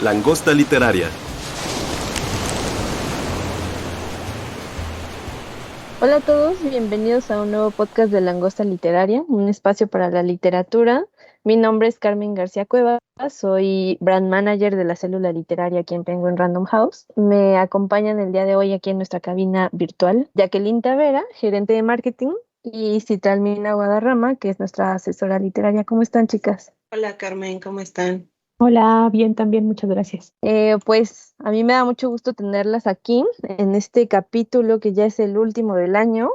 Langosta Literaria. Hola a todos, bienvenidos a un nuevo podcast de Langosta Literaria, un espacio para la literatura. Mi nombre es Carmen García Cuevas, soy brand manager de la célula literaria aquí en Penguin Random House. Me acompañan el día de hoy aquí en nuestra cabina virtual Jacqueline Tavera, gerente de marketing, y Citralmina Guadarrama, que es nuestra asesora literaria. ¿Cómo están, chicas? Hola Carmen, ¿cómo están? Hola, bien, también, muchas gracias. Pues a mí me da mucho gusto tenerlas aquí en este capítulo que ya es el último del año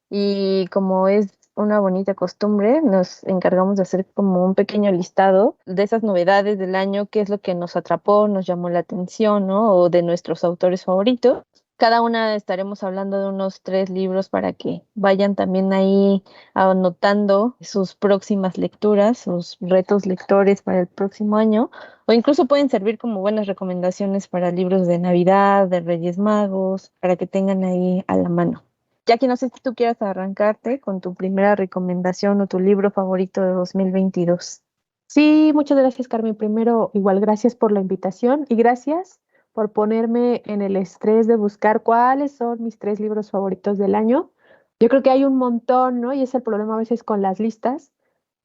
y como es una bonita costumbre, nos encargamos de hacer como un pequeño listado de esas novedades del año, qué es lo que nos atrapó, nos llamó la atención, ¿no? O de nuestros autores favoritos. Cada una estaremos hablando de unos 3 libros para que vayan también ahí anotando sus próximas lecturas, sus retos lectores para el próximo año. O incluso pueden servir como buenas recomendaciones para libros de Navidad, de Reyes Magos, para que tengan ahí a la mano. Jackie, no sé si tú quieras arrancarte con tu primera recomendación o tu libro favorito de 2022. Sí, muchas gracias, Carmen. Primero, igual, gracias por la invitación y gracias por ponerme en el estrés de buscar cuáles son mis 3 libros favoritos del año. Yo creo que hay un montón, ¿no? Y es el problema a veces con las listas,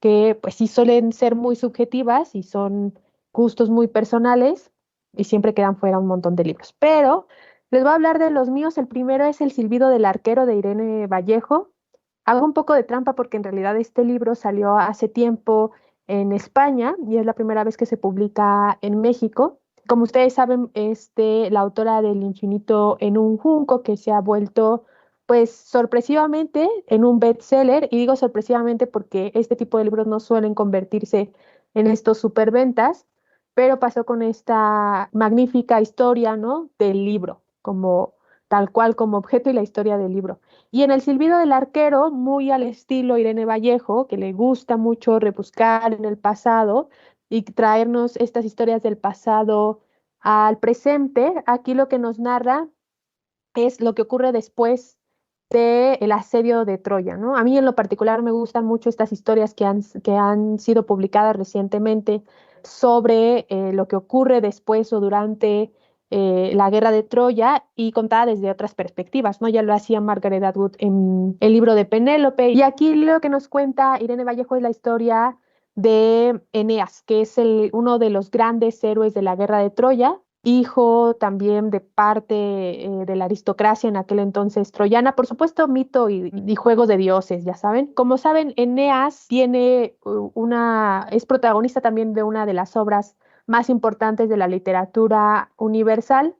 que pues sí suelen ser muy subjetivas y son gustos muy personales y siempre quedan fuera un montón de libros. Pero les voy a hablar de los míos. El primero es El silbido del arquero de Irene Vallejo. Hago un poco de trampa porque en realidad este libro salió hace tiempo en España y es la primera vez que se publica en México. Como ustedes saben, la autora del Infinito en un junco, que se ha vuelto, pues, sorpresivamente en un bestseller, y digo sorpresivamente porque este tipo de libros no suelen convertirse en estos superventas, pero pasó con esta magnífica historia, ¿no? Del libro, como tal cual como objeto y la historia del libro. Y en El silbido del arquero, muy al estilo Irene Vallejo, que le gusta mucho rebuscar en el pasado y traernos estas historias del pasado al presente, aquí lo que nos narra es lo que ocurre después del asedio de Troya, ¿no? A mí en lo particular me gustan mucho estas historias que han sido publicadas recientemente sobre lo que ocurre después o durante la guerra de Troya y contada desde otras perspectivas, ¿no? Ya lo hacía Margaret Atwood en el libro de Penélope. Y aquí lo que nos cuenta Irene Vallejo es la historia de Eneas, que es uno de los grandes héroes de la guerra de Troya, hijo también de parte de la aristocracia en aquel entonces troyana, por supuesto, mito y juegos de dioses, ya saben. Como saben, Eneas es protagonista también de una de las obras más importantes de la literatura universal,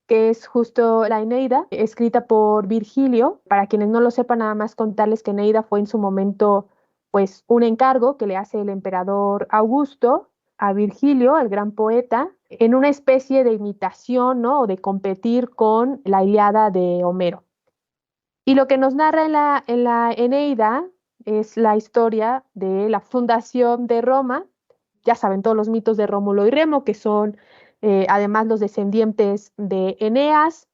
que es justo la Eneida, escrita por Virgilio. Para quienes no lo sepan, nada más contarles que Eneida fue en su momento, pues, un encargo que le hace el emperador Augusto a Virgilio, el gran poeta, en una especie de imitación, ¿no? O de competir con la Ilíada de Homero. Y lo que nos narra en la Eneida es la historia de la fundación de Roma. Ya saben, todos los mitos de Rómulo y Remo, que son además los descendientes de Eneas.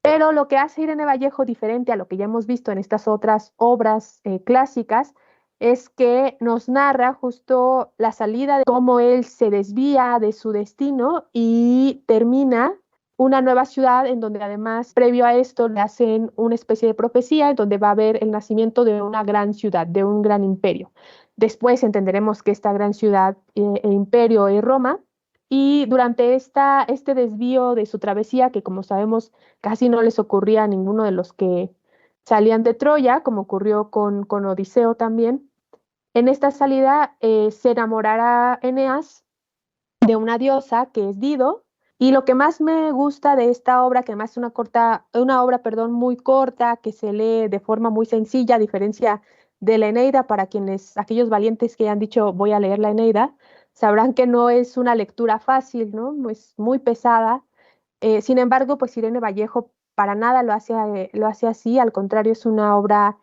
Pero lo que hace Irene Vallejo diferente a lo que ya hemos visto en estas otras obras clásicas es que nos narra justo la salida de cómo él se desvía de su destino y termina una nueva ciudad en donde además, previo a esto, le hacen una especie de profecía en donde va a haber el nacimiento de una gran ciudad, de un gran imperio. Después entenderemos que esta gran ciudad e imperio es Roma, y durante este desvío de su travesía, que como sabemos casi no les ocurría a ninguno de los que salían de Troya, como ocurrió con Odiseo también, en esta salida se enamorará Eneas de una diosa que es Dido. Y lo que más me gusta de esta obra, que además es una obra, perdón, muy corta, que se lee de forma muy sencilla, a diferencia de la Eneida, para aquellos valientes que han dicho voy a leer la Eneida, sabrán que no es una lectura fácil, ¿no? Es muy pesada. Sin embargo, pues Irene Vallejo para nada lo hace así, al contrario, es una obra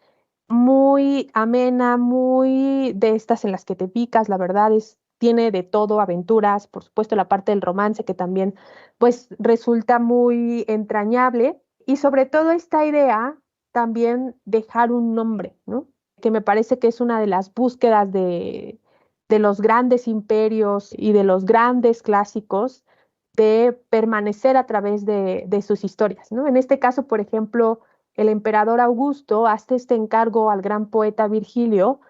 muy amena, muy de estas en las que te picas, la verdad tiene de todo, aventuras, por supuesto la parte del romance que también pues resulta muy entrañable, y sobre todo esta idea también dejar un nombre, ¿no? Que me parece que es una de las búsquedas de los grandes imperios y de los grandes clásicos, de permanecer a través de sus historias, ¿no? En este caso, por ejemplo, el emperador Augusto hace este encargo al gran poeta Virgilio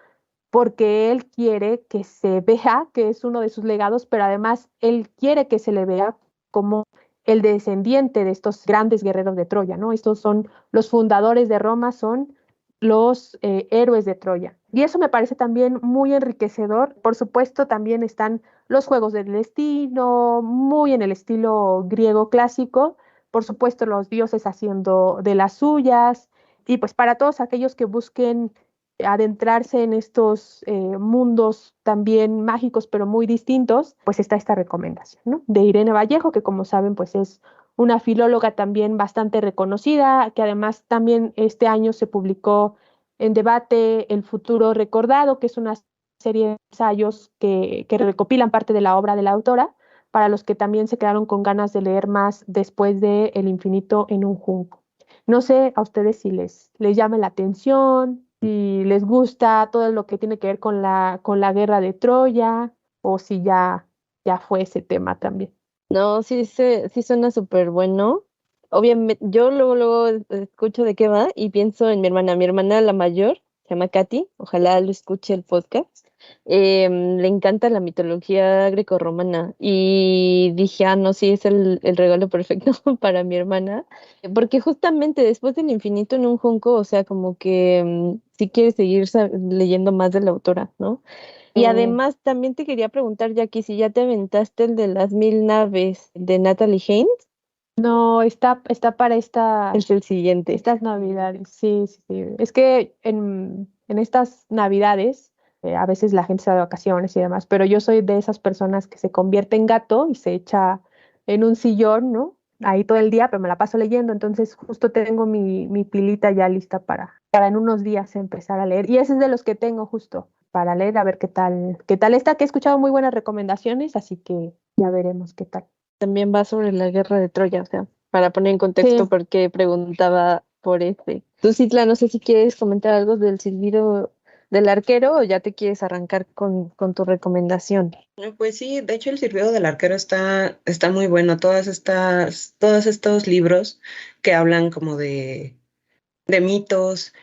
porque él quiere que se vea que es uno de sus legados, pero además él quiere que se le vea como el descendiente de estos grandes guerreros de Troya, ¿no? Estos son los fundadores de Roma, son los héroes de Troya. Y eso me parece también muy enriquecedor. Por supuesto, también están los juegos del destino, muy en el estilo griego clásico. Por supuesto, los dioses haciendo de las suyas. Y pues para todos aquellos que busquen adentrarse en estos mundos también mágicos, pero muy distintos, pues está esta recomendación, ¿no? De Irene Vallejo, que como saben, pues es una filóloga también bastante reconocida, que además también este año se publicó en debate El futuro recordado, que es una serie de ensayos que recopilan parte de la obra de la autora, para los que también se quedaron con ganas de leer más después de El infinito en un junco. No sé a ustedes si les llama la atención, si les gusta todo lo que tiene que ver con la guerra de Troya, o si ya fue ese tema también. No, sí suena súper bueno. Obviamente, yo luego escucho de qué va y pienso en mi hermana. Mi hermana, la mayor, se llama Katy, ojalá lo escuche el podcast. Le encanta la mitología grecorromana y dije, ah, no, sí, es el regalo perfecto para mi hermana, porque justamente después del infinito en un junco, o sea, como que sí quiere seguir leyendo más de la autora, ¿no? Y además también te quería preguntar, Jackie, si ya te aventaste el de las 1000 naves de Natalie Haynes. No, está para Es el siguiente. estas navidades, sí, sí, sí. Es que en estas navidades a veces la gente se va de vacaciones y demás, pero yo soy de esas personas que se convierte en gato y se echa en un sillón, ¿no? Ahí todo el día, pero me la paso leyendo, entonces justo tengo mi pilita ya lista para en unos días empezar a leer. Y ese es de los que tengo justo para leer, a ver qué tal está, que he escuchado muy buenas recomendaciones, así que ya veremos qué tal. También va sobre la guerra de Troya, o sea, para poner en contexto Sí. por qué preguntaba por este. Tú, Citla, no sé si quieres comentar algo del silbido del arquero o ya te quieres arrancar con tu recomendación. Pues sí, de hecho el silbido del arquero está muy bueno. Todos estos libros que hablan como de mitos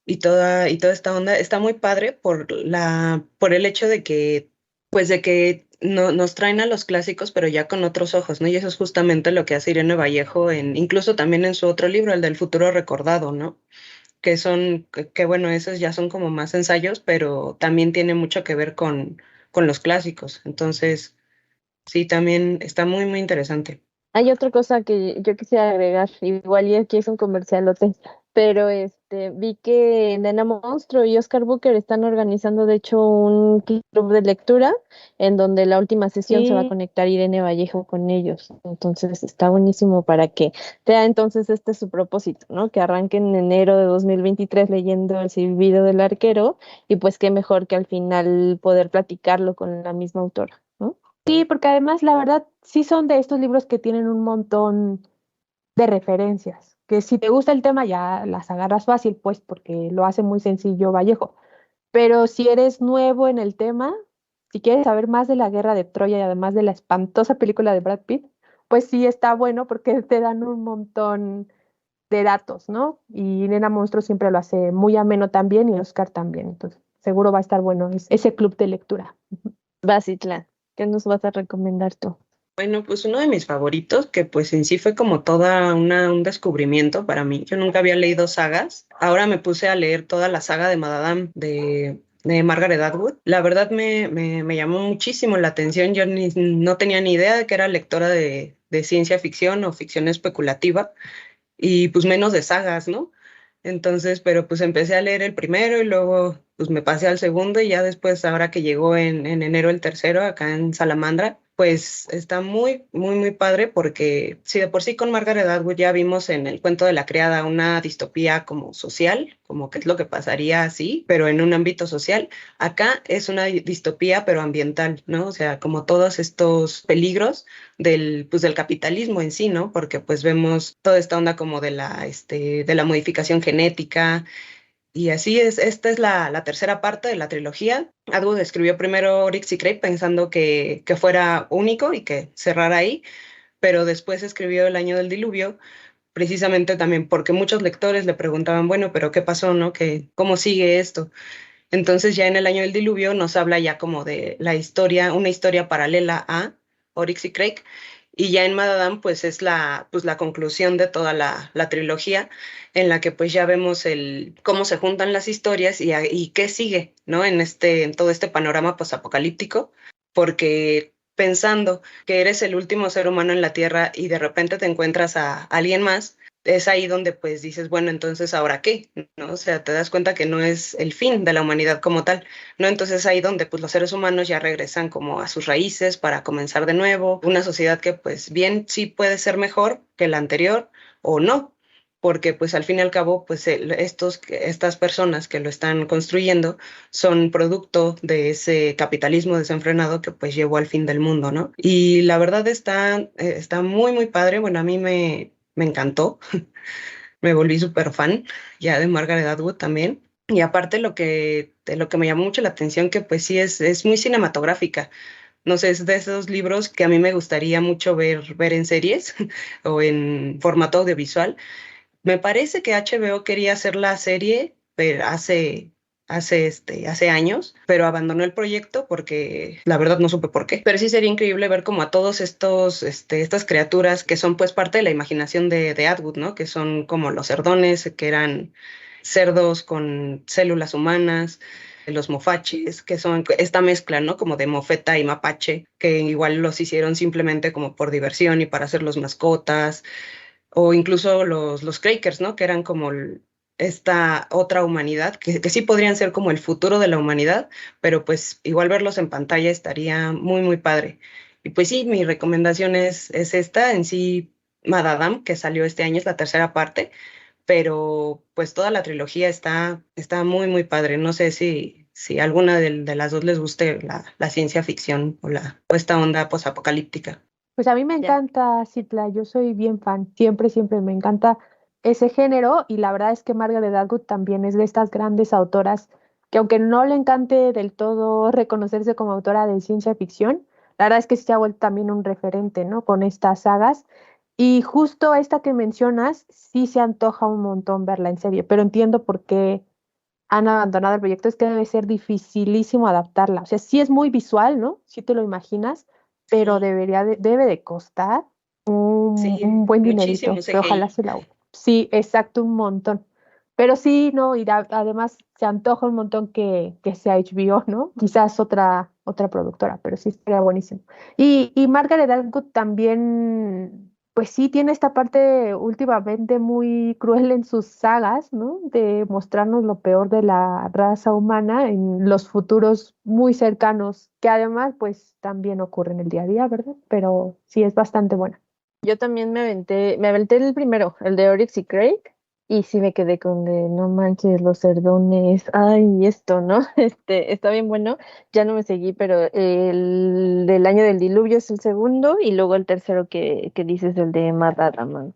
y toda esta onda, está muy padre por el hecho de que no, nos traen a los clásicos, pero ya con otros ojos, ¿no? Y eso es justamente lo que hace Irene Vallejo incluso también en su otro libro, el del futuro recordado, ¿no? Que bueno, esos ya son como más ensayos, pero también tiene mucho que ver con los clásicos. Entonces, sí, también está muy, muy interesante. Hay otra cosa que yo quisiera agregar, igual y aquí es un comercialote, pero vi que Nena Monstruo y Oscar Booker están organizando de hecho un club de lectura en donde la última sesión se va a Sí, conectar Irene Vallejo con ellos. Entonces está buenísimo para que sea entonces este es su propósito, ¿no? Que arranquen en enero de 2023 leyendo El silbido del arquero y pues qué mejor que al final poder platicarlo con la misma autora, ¿no? sí, porque además la verdad sí son de estos libros que tienen un montón de referencias, que si te gusta el tema ya las agarras fácil, pues porque lo hace muy sencillo Vallejo. Pero si eres nuevo en el tema, si quieres saber más de la guerra de Troya y además de la espantosa película de Brad Pitt, pues sí está bueno porque te dan un montón de datos, ¿no? Y Nena Monstruo siempre lo hace muy ameno también y Oscar también. Entonces, seguro va a estar bueno ese club de lectura. Basitla, ¿qué nos vas a recomendar tú? Bueno, pues uno de mis favoritos, que pues en sí fue como un descubrimiento para mí. Yo nunca había leído sagas. Ahora me puse a leer toda la saga de Madame de Margaret Atwood. La verdad me llamó muchísimo la atención. No tenía ni idea de que era lectora de ciencia ficción o ficción especulativa y pues menos de sagas, ¿no? Entonces, pero pues empecé a leer el primero y luego pues me pasé al segundo y ya después, ahora que llegó en enero el tercero acá en Salamandra, pues está muy, muy, muy padre porque si de por sí con Margaret Atwood ya vimos en el cuento de la criada una distopía como social, como que es lo que pasaría así, pero en un ámbito social, acá es una distopía pero ambiental, ¿no? O sea, como todos estos peligros pues del capitalismo en sí, ¿no? Porque pues vemos toda esta onda como de la modificación genética y así es. Esta es la tercera parte de la trilogía. Atwood escribió primero Oryx y Crake pensando que fuera único y que cerrara ahí, pero después escribió El año del diluvio, precisamente también porque muchos lectores le preguntaban, bueno, pero ¿qué pasó, no? ¿Cómo sigue esto? Entonces ya en El año del diluvio nos habla ya como de la historia, una historia paralela a Oryx y Crake, y ya en Madadam pues es la conclusión de toda la trilogía, en la que pues ya vemos cómo se juntan las historias y qué sigue, ¿no? En todo este panorama posapocalíptico, porque pensando que eres el último ser humano en la Tierra y de repente te encuentras a alguien más, es ahí donde pues dices, bueno, entonces ¿ahora qué? ¿No? O sea, te das cuenta que no es el fin de la humanidad como tal, ¿no? Entonces ahí donde pues los seres humanos ya regresan como a sus raíces para comenzar de nuevo, una sociedad que pues bien sí puede ser mejor que la anterior o no, porque pues al fin y al cabo pues estas personas que lo están construyendo son producto de ese capitalismo desenfrenado que pues llevó al fin del mundo, ¿no? Y la verdad está muy, muy padre, bueno, a mí me encantó, me volví súper fan ya de Margaret Atwood también. Y aparte de lo que me llamó mucho la atención, que pues sí es muy cinematográfica. No sé, es de esos libros que a mí me gustaría mucho ver en series o en formato audiovisual. Me parece que HBO quería hacer la serie pero hace años, pero abandonó el proyecto porque la verdad no supe por qué. Pero sí sería increíble ver como a todos estas criaturas que son pues parte de la imaginación de Atwood, ¿no? Que son como los cerdones, que eran cerdos con células humanas, los mofaches, que son esta mezcla, ¿no? Como de mofeta y mapache, que igual los hicieron simplemente como por diversión y para hacer los mascotas, o incluso los Quakers, ¿no? Que eran como esta otra humanidad, que sí podrían ser como el futuro de la humanidad, pero pues igual verlos en pantalla estaría muy, muy padre. Y pues sí, mi recomendación es esta, en sí, Madadam, que salió este año, es la tercera parte, pero pues toda la trilogía está muy, muy padre. No sé si alguna de las dos les guste la ciencia ficción o esta onda posapocalíptica. Pues a mí me Ya. encanta Citla, yo soy bien fan, siempre, siempre me encanta ese género y la verdad es que Margaret Atwood también es de estas grandes autoras que aunque no le encante del todo reconocerse como autora de ciencia ficción, la verdad es que sí se ha vuelto también un referente, ¿no? Con estas sagas y justo esta que mencionas, sí se antoja un montón verla en serie, pero entiendo por qué han abandonado el proyecto, es que debe ser dificilísimo adaptarla. O sea, sí es muy visual, ¿no? Sí te lo imaginas, pero Sí, debe de costar un sí, buen muchísimo dinerito, que ojalá CGI. se la... Sí, exacto, un montón. Pero sí, no, y además se antoja un montón que sea HBO, ¿no? Quizás otra productora, pero sí estaría buenísimo. Y Margaret Atwood también, pues sí, tiene esta parte últimamente muy cruel en sus sagas, ¿no? De mostrarnos lo peor de la raza humana en los futuros muy cercanos, que además, pues también ocurre en el día a día, ¿verdad? Pero sí es bastante buena. Yo también me aventé el primero, el de Oryx y Crake, y sí me quedé con de no manches, los cerdones, ay, esto, ¿no? Está bien bueno, ya no me seguí, pero el del año del diluvio es el segundo, y luego el tercero que dices, el de Mad Adam,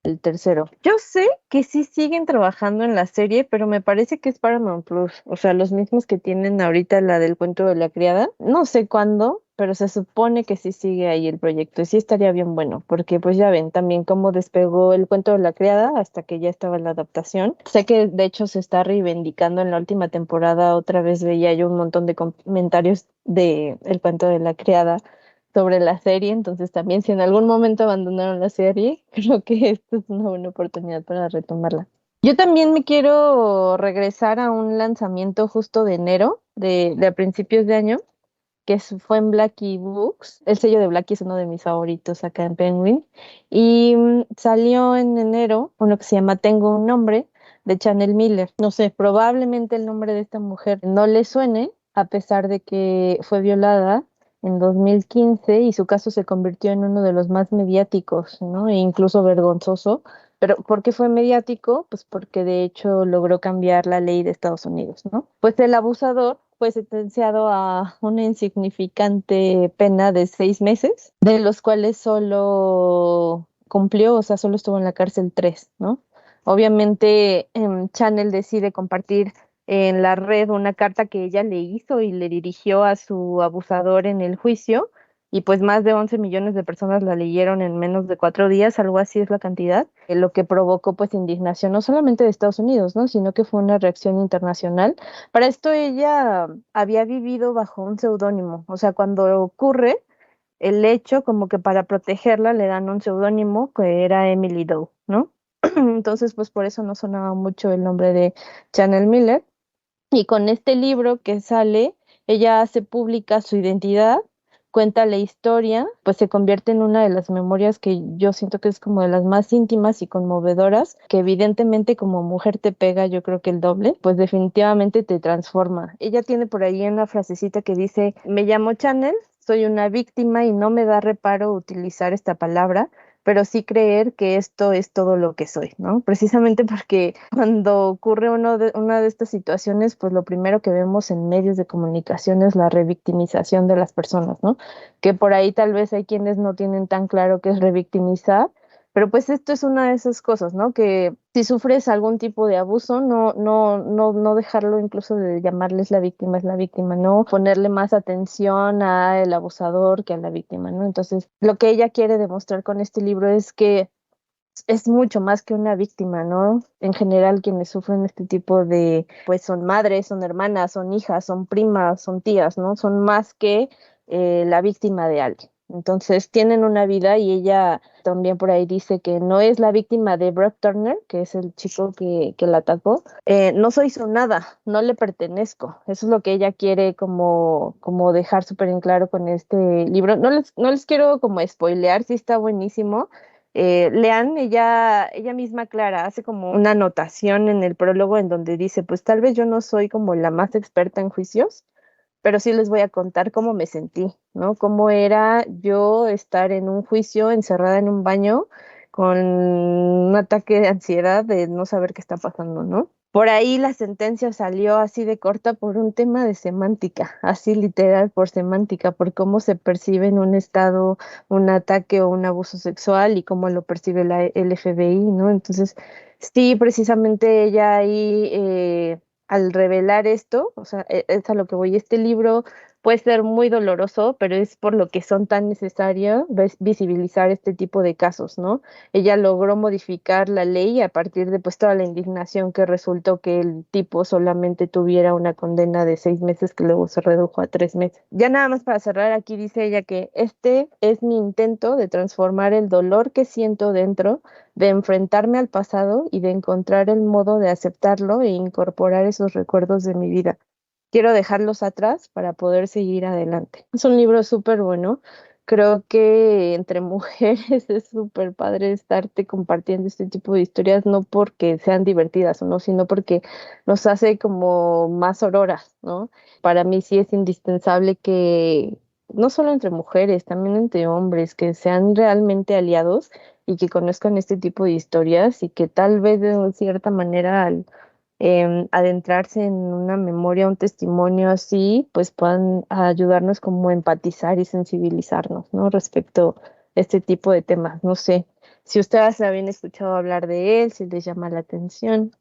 el tercero. Yo sé que sí siguen trabajando en la serie, pero me parece que es Paramount Plus, o sea, los mismos que tienen ahorita la del cuento de la criada. No sé cuándo, pero se supone que sí sigue ahí el proyecto y sí estaría bien bueno, porque pues ya ven también cómo despegó el cuento de la criada hasta que ya estaba la adaptación. Sé que de hecho se está reivindicando en la última temporada, otra vez veía yo un montón de comentarios de el cuento de la criada sobre la serie, entonces también si en algún momento abandonaron la serie, creo que esta es una buena oportunidad para retomarla. Yo también me quiero regresar a un lanzamiento justo de enero, de a principios de año, fue en Blackie Books. El sello de Blackie es uno de mis favoritos acá en Penguin. Y salió en enero uno que se llama Tengo un nombre, de Chanel Miller. No sé, probablemente el nombre de esta mujer no le suene, a pesar de que fue violada en 2015 y su caso se convirtió en uno de los más mediáticos, ¿no? E incluso vergonzoso. Pero ¿por qué fue mediático? Pues porque de hecho logró cambiar la ley de Estados Unidos, ¿no? Pues el abusador fue sentenciado a una insignificante pena de 6 meses, de los cuales solo cumplió, o sea, solo estuvo en la cárcel 3, ¿no? Obviamente, Chanel decide compartir en la red una carta que ella le hizo y le dirigió a su abusador en el juicio, y pues más de 11 millones de personas la leyeron en menos de 4 días, algo así es la cantidad, lo que provocó pues indignación no solamente de Estados Unidos, ¿no? Sino que fue una reacción internacional. Para esto ella había vivido bajo un seudónimo, o sea, cuando ocurre el hecho, como que para protegerla le dan un seudónimo que era Emily Doe, ¿no? Entonces, pues por eso no sonaba mucho el nombre de Chanel Miller. Y con este libro que sale, ella hace pública su identidad, cuenta la historia, pues se convierte en una de las memorias que yo siento que es como de las más íntimas y conmovedoras, que evidentemente como mujer te pega, yo creo que el doble, pues definitivamente te transforma. Ella tiene por ahí una frasecita que dice, me llamo Chanel, soy una víctima y no me da reparo utilizar esta palabra, pero sí creer que esto es todo lo que soy, ¿no? Precisamente porque cuando ocurre una de estas situaciones, pues lo primero que vemos en medios de comunicación es la revictimización de las personas, ¿no? Que por ahí tal vez hay quienes no tienen tan claro qué es revictimizar, pero pues esto es una de esas cosas, ¿no? Que si sufres algún tipo de abuso, no dejarlo incluso de llamarles la víctima es la víctima, no ponerle más atención al abusador que a la víctima, ¿no? Entonces, lo que ella quiere demostrar con este libro es que es mucho más que una víctima, ¿no? En general, quienes sufren este tipo de, pues son madres, son hermanas, son hijas, son primas, son tías, ¿no? Son más que la víctima de alguien. Entonces, tienen una vida y ella también por ahí dice que no es la víctima de Brock Turner, que es el chico que la atacó. No soy su nada, no le pertenezco. Eso es lo que ella quiere como dejar súper en claro con este libro. No les quiero como spoilear, sí está buenísimo. Lean, ella misma, Clara, hace como una anotación en el prólogo en donde dice, pues tal vez yo no soy como la más experta en juicios, pero sí les voy a contar cómo me sentí, ¿no? Cómo era yo estar en un juicio, encerrada en un baño, con un ataque de ansiedad de no saber qué está pasando, ¿no? Por ahí la sentencia salió así de corta por un tema de semántica, así literal por semántica, por cómo se percibe en un estado un ataque o un abuso sexual y cómo lo percibe el FBI, ¿no? Entonces, sí, precisamente ella ahí, al revelar esto, o sea, es a lo que voy, este libro puede ser muy doloroso, pero es por lo que son tan necesarios visibilizar este tipo de casos, ¿no? Ella logró modificar la ley a partir de pues toda la indignación que resultó que el tipo solamente tuviera una condena de 6 meses que luego se redujo a 3 meses. Ya nada más para cerrar, aquí dice ella que este es mi intento de transformar el dolor que siento dentro, de enfrentarme al pasado y de encontrar el modo de aceptarlo e incorporar esos recuerdos de mi vida. Quiero dejarlos atrás para poder seguir adelante. Es un libro súper bueno. Creo que entre mujeres es súper padre estarte compartiendo este tipo de historias, no porque sean divertidas o no, sino porque nos hace como más auroras, ¿no? Para mí sí es indispensable que no solo entre mujeres, también entre hombres, que sean realmente aliados y que conozcan este tipo de historias y que tal vez de cierta manera al adentrarse en una memoria, un testimonio así, pues puedan ayudarnos como a empatizar y sensibilizarnos, ¿no? Respecto a este tipo de temas. No sé si ustedes habían escuchado hablar de él, si les llama la atención.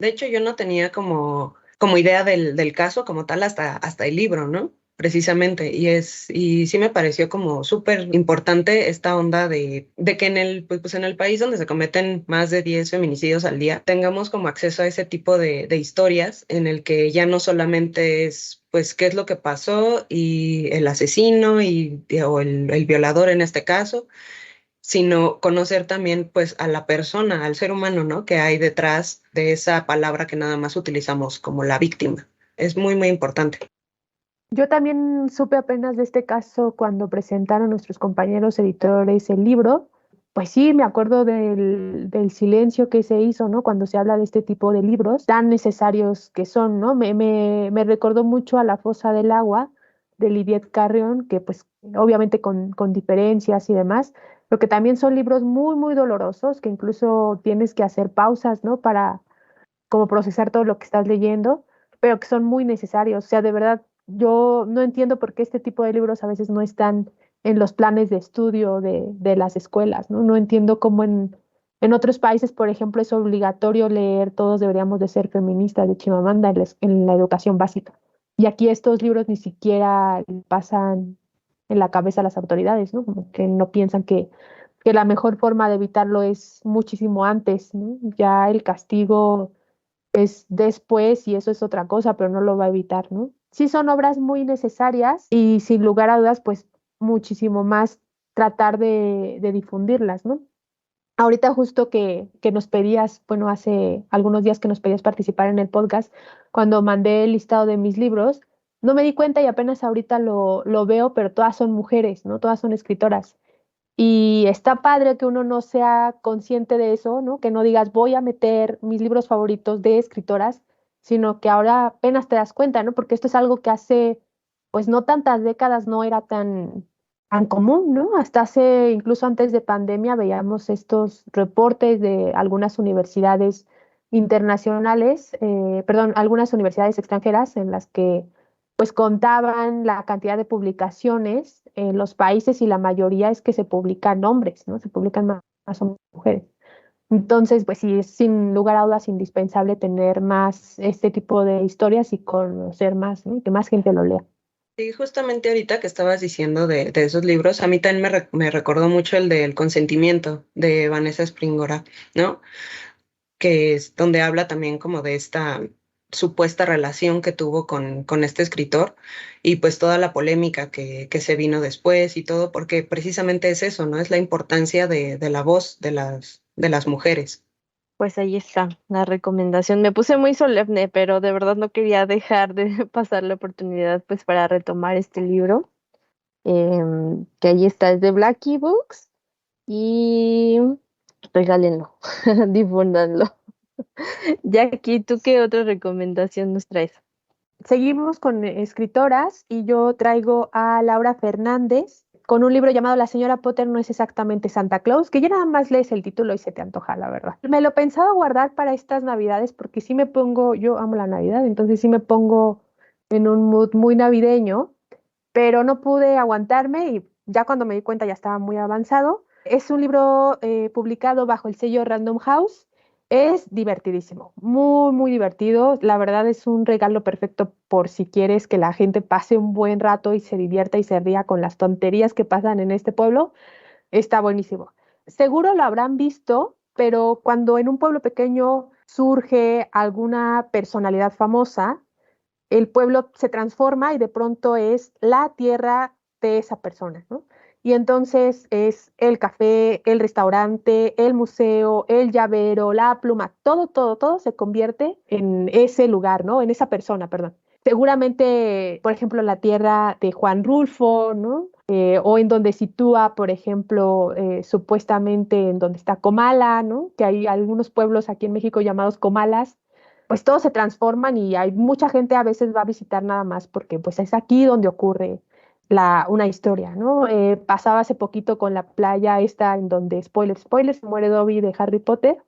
De hecho, yo no tenía como idea del caso como tal hasta el libro, ¿no? Precisamente. Y sí me pareció como súper importante esta onda de que pues en el país donde se cometen más de 10 feminicidios al día, tengamos como acceso a ese tipo de historias en el que ya no solamente es pues qué es lo que pasó y el asesino o el violador en este caso, sino conocer también pues a la persona, al ser humano, ¿no? Que hay detrás de esa palabra que nada más utilizamos como la víctima. Es muy, muy importante. Yo también supe apenas de este caso cuando presentaron nuestros compañeros editores el libro. Pues sí, me acuerdo del silencio que se hizo, ¿no? Cuando se habla de este tipo de libros tan necesarios que son, ¿no? Me recordó mucho a La fosa del agua de Liviet Carrión, que pues obviamente con diferencias y demás, pero que también son libros muy, muy dolorosos, que incluso tienes que hacer pausas, ¿no? Para como procesar todo lo que estás leyendo, pero que son muy necesarios. O sea, de verdad, yo no entiendo por qué este tipo de libros a veces no están en los planes de estudio de las escuelas, ¿no? No entiendo cómo en otros países, por ejemplo, es obligatorio leer Todos deberíamos de ser feministas de Chimamanda en la educación básica. Y aquí estos libros ni siquiera pasan en la cabeza a las autoridades, ¿no? Como que no piensan que la mejor forma de evitarlo es muchísimo antes, ¿no? Ya el castigo es después y eso es otra cosa, pero no lo va a evitar, ¿no? Sí son obras muy necesarias y sin lugar a dudas, pues muchísimo más tratar de difundirlas, ¿no? Ahorita justo que nos pedías, bueno, hace algunos días que nos pedías participar en el podcast, cuando mandé el listado de mis libros, no me di cuenta y apenas ahorita lo veo, pero todas son mujeres, ¿no? Todas son escritoras. Y está padre que uno no sea consciente de eso, ¿no? Que no digas voy a meter mis libros favoritos de escritoras, sino que ahora apenas te das cuenta, ¿no? Porque esto es algo que hace, pues no tantas décadas no era tan común, ¿no? Hasta hace, incluso antes de pandemia, veíamos estos reportes de algunas universidades internacionales, perdón, algunas universidades extranjeras en las que pues contaban la cantidad de publicaciones en los países y la mayoría es que se publican hombres, ¿no? Se publican más mujeres. Entonces, pues sí, es sin lugar a dudas indispensable tener más este tipo de historias y conocer más, ¿no? Que más gente lo lea. Sí, justamente ahorita que estabas diciendo de esos libros, a mí también me recordó mucho el del consentimiento de Vanessa Springora, ¿no? Que es donde habla también como de esta supuesta relación que tuvo con este escritor y pues toda la polémica que se vino después y todo, porque precisamente es eso, ¿no? Es la importancia de la voz de las mujeres. Pues ahí está la recomendación. Me puse muy solemne, pero de verdad no quería dejar de pasar la oportunidad pues para retomar este libro. Que ahí está, es de Blackie Books y regálenlo, difúndanlo. Jackie, ¿tú qué otra recomendación nos traes? Seguimos con escritoras y yo traigo a Laura Fernández con un libro llamado La señora Potter no es exactamente Santa Claus, que ya nada más lees el título y se te antoja, la verdad. Me lo pensaba guardar para estas Navidades porque sí me pongo, yo amo la Navidad, entonces sí me pongo en un mood muy navideño, pero no pude aguantarme y ya cuando me di cuenta ya estaba muy avanzado. Es un libro publicado bajo el sello Random House. Es divertidísimo, muy, muy divertido. La verdad es un regalo perfecto por si quieres que la gente pase un buen rato y se divierta y se ría con las tonterías que pasan en este pueblo. Está buenísimo. Seguro lo habrán visto, pero cuando en un pueblo pequeño surge alguna personalidad famosa, el pueblo se transforma y de pronto es la tierra de esa persona, ¿no? Y entonces es el café, el restaurante, el museo, el llavero, la pluma, todo se convierte en ese lugar, ¿no? En esa persona, perdón. Seguramente, por ejemplo, la tierra de Juan Rulfo, ¿no? O en donde sitúa, por ejemplo, supuestamente en donde está Comala, ¿no? Que hay algunos pueblos aquí en México llamados Comalas, pues todos se transforman y hay mucha gente a veces va a visitar nada más porque pues es aquí donde ocurre una historia, ¿no? Pasaba hace poquito con la playa esta en donde, spoiler, se muere Dobby de Harry Potter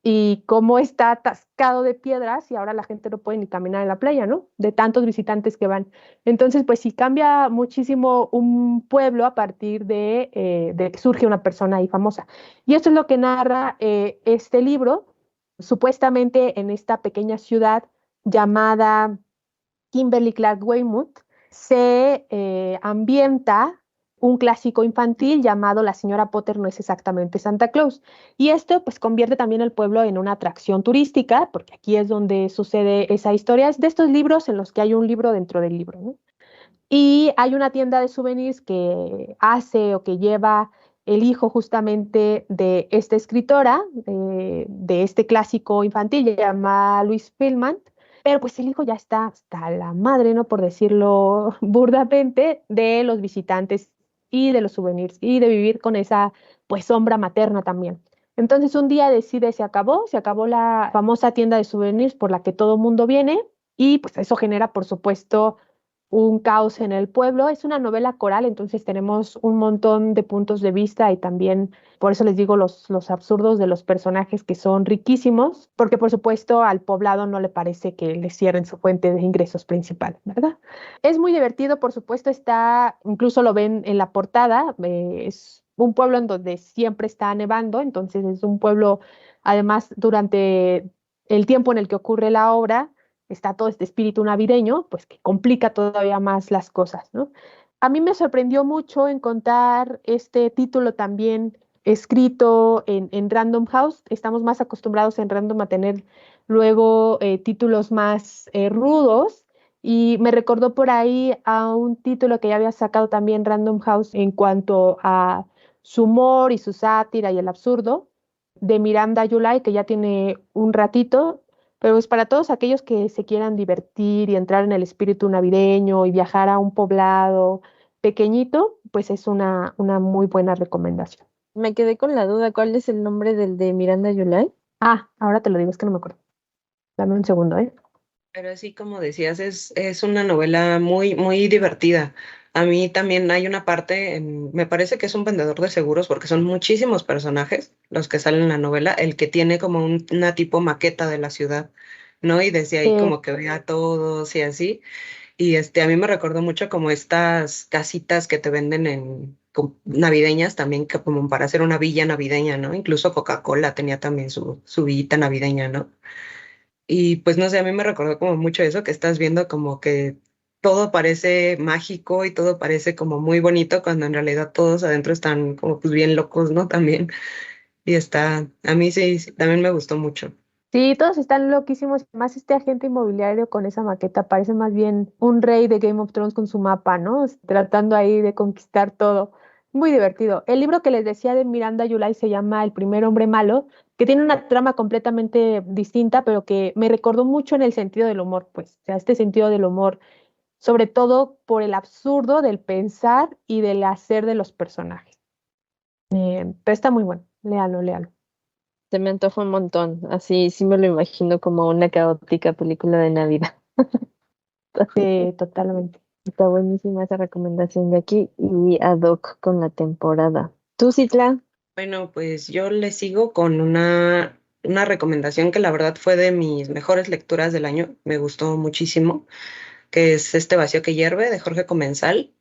y cómo está atascado de piedras y ahora la gente no puede ni caminar en la playa, ¿no? De tantos visitantes que van. Entonces, pues sí cambia muchísimo un pueblo a partir de que surge una persona ahí famosa. Y esto es lo que narra este libro, supuestamente en esta pequeña ciudad llamada Kimberly Clark Weymouth, se ambienta un clásico infantil llamado La señora Potter no es exactamente Santa Claus. Y esto pues convierte también el pueblo en una atracción turística, porque aquí es donde sucede esa historia. Es de estos libros en los que hay un libro dentro del libro, ¿no? Y hay una tienda de souvenirs que hace o que lleva el hijo justamente de esta escritora, de este clásico infantil, se llama Luis Filman, pero pues el hijo ya está hasta la madre, ¿no? Por decirlo burdamente, de los visitantes y de los souvenirs y de vivir con esa pues sombra materna también. Entonces un día decide, se acabó la famosa tienda de souvenirs por la que todo mundo viene y pues eso genera por supuesto un caos en el pueblo. Es una novela coral, entonces tenemos un montón de puntos de vista y también, por eso les digo, los absurdos de los personajes que son riquísimos, porque por supuesto al poblado no le parece que le cierren su fuente de ingresos principal, ¿verdad? Es muy divertido, por supuesto, está, incluso lo ven en la portada, es un pueblo en donde siempre está nevando, entonces es un pueblo, además, durante el tiempo en el que ocurre la obra, está todo este espíritu navideño, pues que complica todavía más las cosas, ¿no? a mí me sorprendió mucho encontrar este título también escrito en Random House. Estamos más acostumbrados en Random a tener luego títulos más rudos y me recordó por ahí a un título que ya había sacado también Random House en cuanto a su humor y su sátira y el absurdo de Miranda July, que ya tiene un ratito, pero es para todos aquellos que se quieran divertir y entrar en el espíritu navideño y viajar a un poblado pequeñito, pues es una muy buena recomendación. Me quedé con la duda, ¿cuál es el nombre del de Miranda July? Ah, ahora te lo digo, es que no me acuerdo. Dame un segundo, ¿eh? Pero así como decías, es una novela muy, muy divertida. A mí también hay una parte, me parece que es un vendedor de seguros porque son muchísimos personajes los que salen en la novela, el que tiene como una tipo maqueta de la ciudad, ¿no? Y desde ahí Eh, como que ve a todos y así. Y a mí me recordó mucho como estas casitas que te venden navideñas también, que como para hacer una villa navideña, ¿no? Incluso Coca-Cola tenía también su villita navideña, ¿no? Y pues no sé, a mí me recordó como mucho eso, que estás viendo como que todo parece mágico y todo parece como muy bonito, cuando en realidad todos adentro están como pues bien locos, ¿no? También. Y a mí sí, sí, también me gustó mucho. sí, todos están loquísimos. Más este agente inmobiliario con esa maqueta parece más bien un rey de Game of Thrones con su mapa, ¿no? Tratando ahí de conquistar todo. Muy divertido. El libro que les decía de Miranda July se llama El primer hombre malo, que tiene una trama completamente distinta, pero que me recordó mucho en el sentido del humor, pues, o sea, este sentido del humor, sobre todo por el absurdo del pensar y del hacer de los personajes. Pero está muy bueno. Léalo, léalo. Se me antoja un montón, así sí me lo imagino como una caótica película de Navidad. Totalmente. Está buenísima esa recomendación de aquí y ad hoc con la temporada. ¿Tú, Citla? Bueno, pues yo le sigo con una recomendación que la verdad fue de mis mejores lecturas del año, me gustó muchísimo, que es Este vacío que hierve, de Jorge Comensal.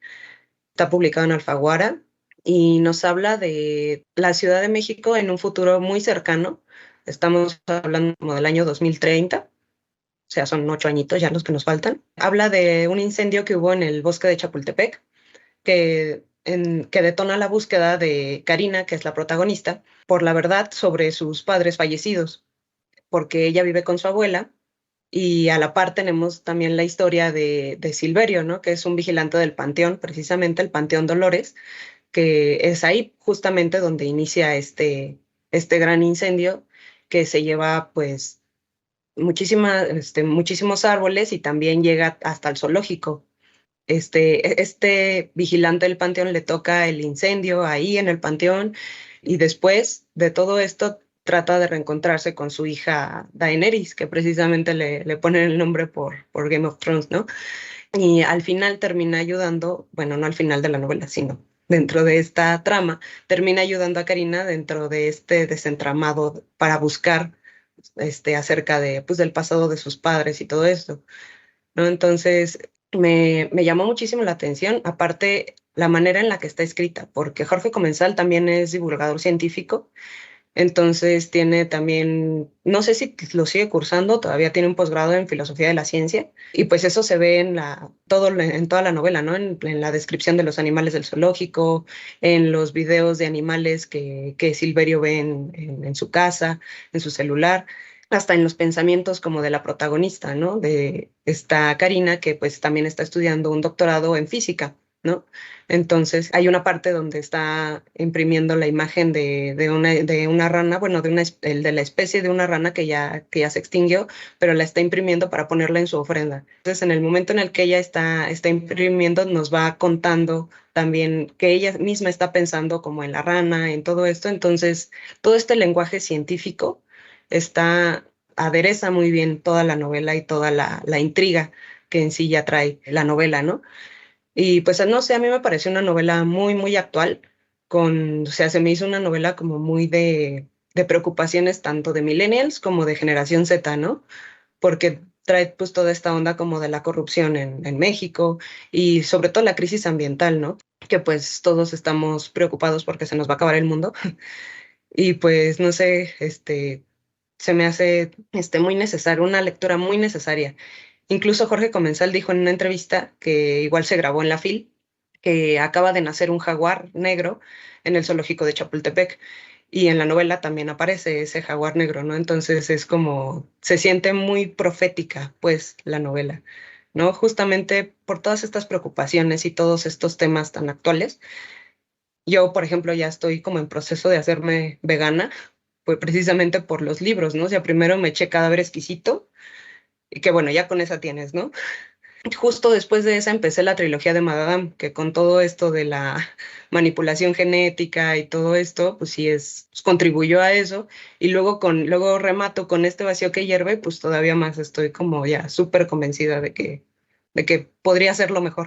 Está publicado en Alfaguara y nos habla de la Ciudad de México en un futuro muy cercano. Estamos hablando como del año 2030, o sea, son 8 añitos ya los que nos faltan. Habla de un incendio que hubo en el bosque de Chapultepec, que detona la búsqueda de Karina, que es la protagonista, por la verdad sobre sus padres fallecidos, porque ella vive con su abuela. Y a la par tenemos también la historia de Silverio, ¿no? Que es un vigilante del Panteón, precisamente el Panteón Dolores, que es ahí justamente donde inicia este gran incendio que se lleva pues muchísimos árboles y también llega hasta el zoológico. Este vigilante del panteón le toca el incendio ahí en el panteón y después de todo esto trata de reencontrarse con su hija Daenerys, que precisamente le ponen el nombre por Game of Thrones, ¿no? Y al final termina ayudando, bueno, no al final de la novela, sino dentro de esta trama, termina ayudando a Karina dentro de este desentramado para buscar acerca de, pues, del pasado de sus padres y todo esto, ¿no? Entonces, me llamó muchísimo la atención, aparte la manera en la que está escrita, porque Jorge Comensal también es divulgador científico, entonces tiene también, no sé si lo sigue cursando, todavía tiene un posgrado en filosofía de la ciencia, y pues eso se ve en toda la novela, ¿no? En la descripción de los animales del zoológico, en los videos de animales que Silverio ve en su casa, en su celular, hasta en los pensamientos como de la protagonista, ¿no? De esta Karina, que pues también está estudiando un doctorado en física, ¿no? Entonces hay una parte donde está imprimiendo la imagen de una rana, bueno, de la especie de una rana que ya se extinguió, pero la está imprimiendo para ponerla en su ofrenda. Entonces, en el momento en el que ella está imprimiendo, nos va contando también que ella misma está pensando como en la rana, en todo esto. Entonces, todo este lenguaje científico adereza muy bien toda la novela y toda la intriga que en sí ya trae la novela, ¿no? Y pues no sé, a mí me pareció una novela muy, muy actual, o sea, se me hizo una novela como muy de preocupaciones tanto de millennials como de generación Z, ¿no? Porque trae pues toda esta onda como de la corrupción en México y sobre todo la crisis ambiental, ¿no? Que pues todos estamos preocupados porque se nos va a acabar el mundo. Y pues no sé, se me hace muy necesario, una lectura muy necesaria. Incluso Jorge Comensal dijo en una entrevista que igual se grabó en la FIL, que acaba de nacer un jaguar negro en el zoológico de Chapultepec. Y en la novela también aparece ese jaguar negro, ¿no? Entonces es como, se siente muy profética, pues, la novela, ¿no? Justamente por todas estas preocupaciones y todos estos temas tan actuales. Yo, por ejemplo, ya estoy como en proceso de hacerme vegana, pues precisamente por los libros, ¿no? O sea, primero me eché Cadáver Exquisito, y que bueno, ya con esa tienes, ¿no? Justo después de esa empecé la trilogía de Madame, que con todo esto de la manipulación genética y todo esto, pues sí pues contribuyó a eso. Y luego remato con este Vacío que hierve, pues todavía más estoy como ya súper convencida de que podría ser lo mejor.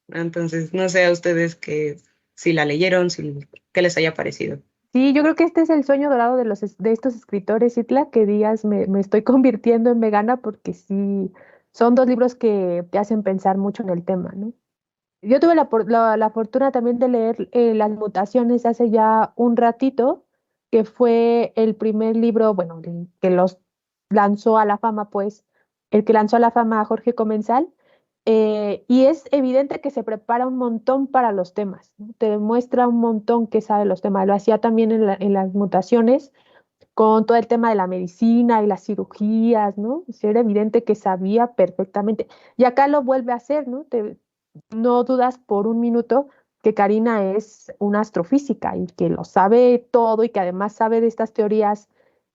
Entonces, no sé a ustedes que si la leyeron, qué les haya parecido. Sí, yo creo que este es el sueño dorado de estos escritores, Itla, que digas me estoy convirtiendo en vegana porque sí, son dos libros que te hacen pensar mucho en el tema, ¿no? Yo tuve la fortuna también de leer Las Mutaciones hace ya un ratito, que fue el primer libro, bueno, que los lanzó a la fama, pues, el que lanzó a la fama a Jorge Comensal. Y es evidente que se prepara un montón para los temas, ¿no? Te demuestra un montón que sabe los temas. Lo hacía también en Las Mutaciones, con todo el tema de la medicina y las cirugías, ¿no? Sí, era evidente que sabía perfectamente. Y acá lo vuelve a hacer, ¿no? No dudas por un minuto que Karina es una astrofísica y que lo sabe todo y que además sabe de estas teorías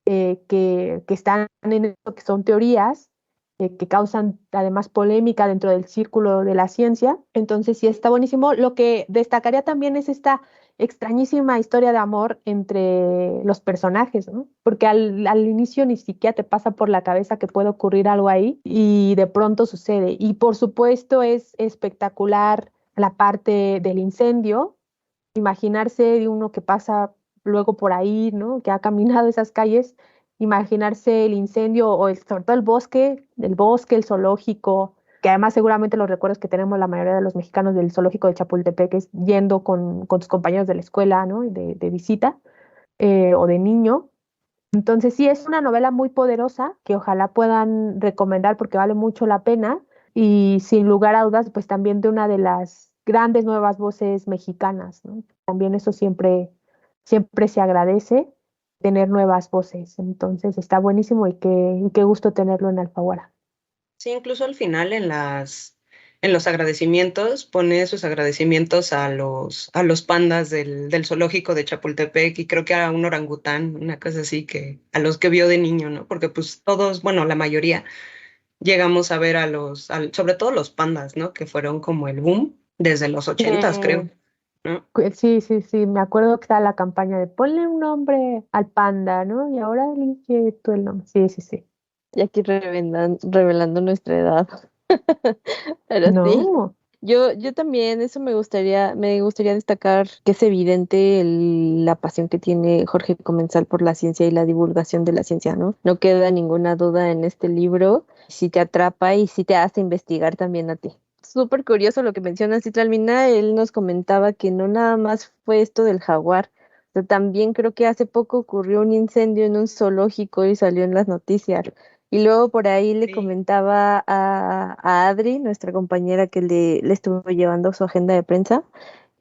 que están en esto, que son teorías que causan además polémica dentro del círculo de la ciencia. Entonces sí está buenísimo. Lo que destacaría también es esta extrañísima historia de amor entre los personajes, ¿no? Porque al inicio ni siquiera te pasa por la cabeza que puede ocurrir algo ahí y de pronto sucede. Y por supuesto es espectacular la parte del incendio, imaginarse de uno que pasa luego por ahí, ¿no? Que ha caminado esas calles, imaginarse el incendio o sobre todo el bosque, el zoológico, que además seguramente los recuerdos que tenemos la mayoría de los mexicanos del zoológico de Chapultepec es yendo con tus compañeros de la escuela, ¿no? De visita o de niño. Entonces sí, es una novela muy poderosa que ojalá puedan recomendar porque vale mucho la pena y sin lugar a dudas, pues también de una de las grandes nuevas voces mexicanas, ¿no? También eso siempre se agradece tener nuevas voces. Entonces está buenísimo y qué gusto tenerlo en Alfaguara. Sí, incluso al final en los agradecimientos pone sus agradecimientos a los pandas del zoológico de Chapultepec y creo que a un orangután, una cosa así que a los que vio de niño, ¿no? Porque pues todos, bueno, la mayoría llegamos a ver sobre todo los pandas, ¿no? Que fueron como el boom desde los ochentas, creo, ¿no? Sí, sí, sí, me acuerdo que estaba la campaña de ponle un nombre al panda, ¿no? Y ahora elige tú el nombre. Sí, sí, sí. Y aquí revelando nuestra edad. Pero sí, No. yo también, eso me gustaría destacar que es evidente la pasión que tiene Jorge Comensal por la ciencia y la divulgación de la ciencia, ¿no? No queda ninguna duda en este libro, si te atrapa y si te hace investigar también a ti. Súper curioso lo que menciona Citralmina, él nos comentaba que no nada más fue esto del jaguar, o sea, también creo que hace poco ocurrió un incendio en un zoológico y salió en las noticias. Y luego por ahí le Sí. comentaba a Adri, nuestra compañera que le estuvo llevando su agenda de prensa.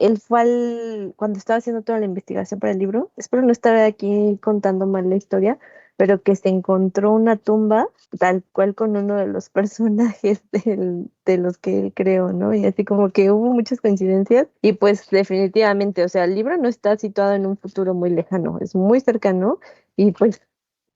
Él fue cuando estaba haciendo toda la investigación para el libro, espero no estar aquí contando mal la historia, pero que se encontró una tumba tal cual con uno de los personajes de los que él creó, ¿no? Y así como que hubo muchas coincidencias y pues definitivamente, o sea, el libro no está situado en un futuro muy lejano, es muy cercano y pues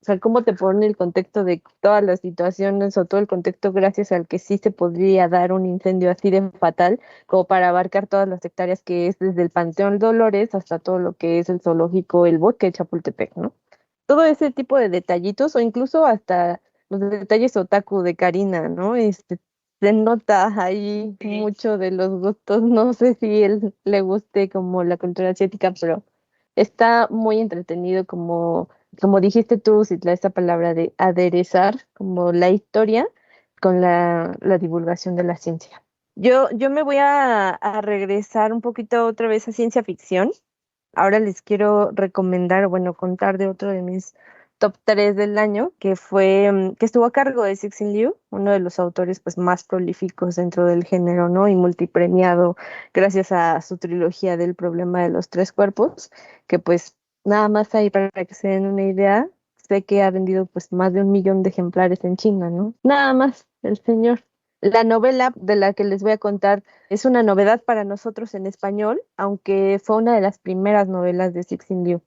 o sea, cómo te pone el contexto de todas las situaciones o todo el contexto gracias al que sí se podría dar un incendio así de fatal, como para abarcar todas las hectáreas que es desde el Panteón Dolores hasta todo lo que es el zoológico, el bosque de Chapultepec, ¿no? Todo ese tipo de detallitos o incluso hasta los detalles otaku de Karina, ¿no? Se nota ahí Sí. mucho de los gustos, no sé si él le guste como la cultura asiática, pero está muy entretenido como dijiste tú, Citla, esta palabra de aderezar, como la historia con la divulgación de la ciencia. Yo me voy a regresar un poquito otra vez a ciencia ficción. Ahora les quiero recomendar, bueno, contar de otro de mis top 3 del año, que fue, que estuvo a cargo de Cixin Liu, uno de los autores pues más prolíficos dentro del género, ¿no? Y multipremiado gracias a su trilogía del problema de los tres cuerpos, que pues nada más ahí para que se den una idea, sé que ha vendido pues más de 1 millón de ejemplares en China, ¿no? Nada más, el señor. La novela de la que les voy a contar es una novedad para nosotros en español, aunque fue una de las primeras novelas de Cixin Liu,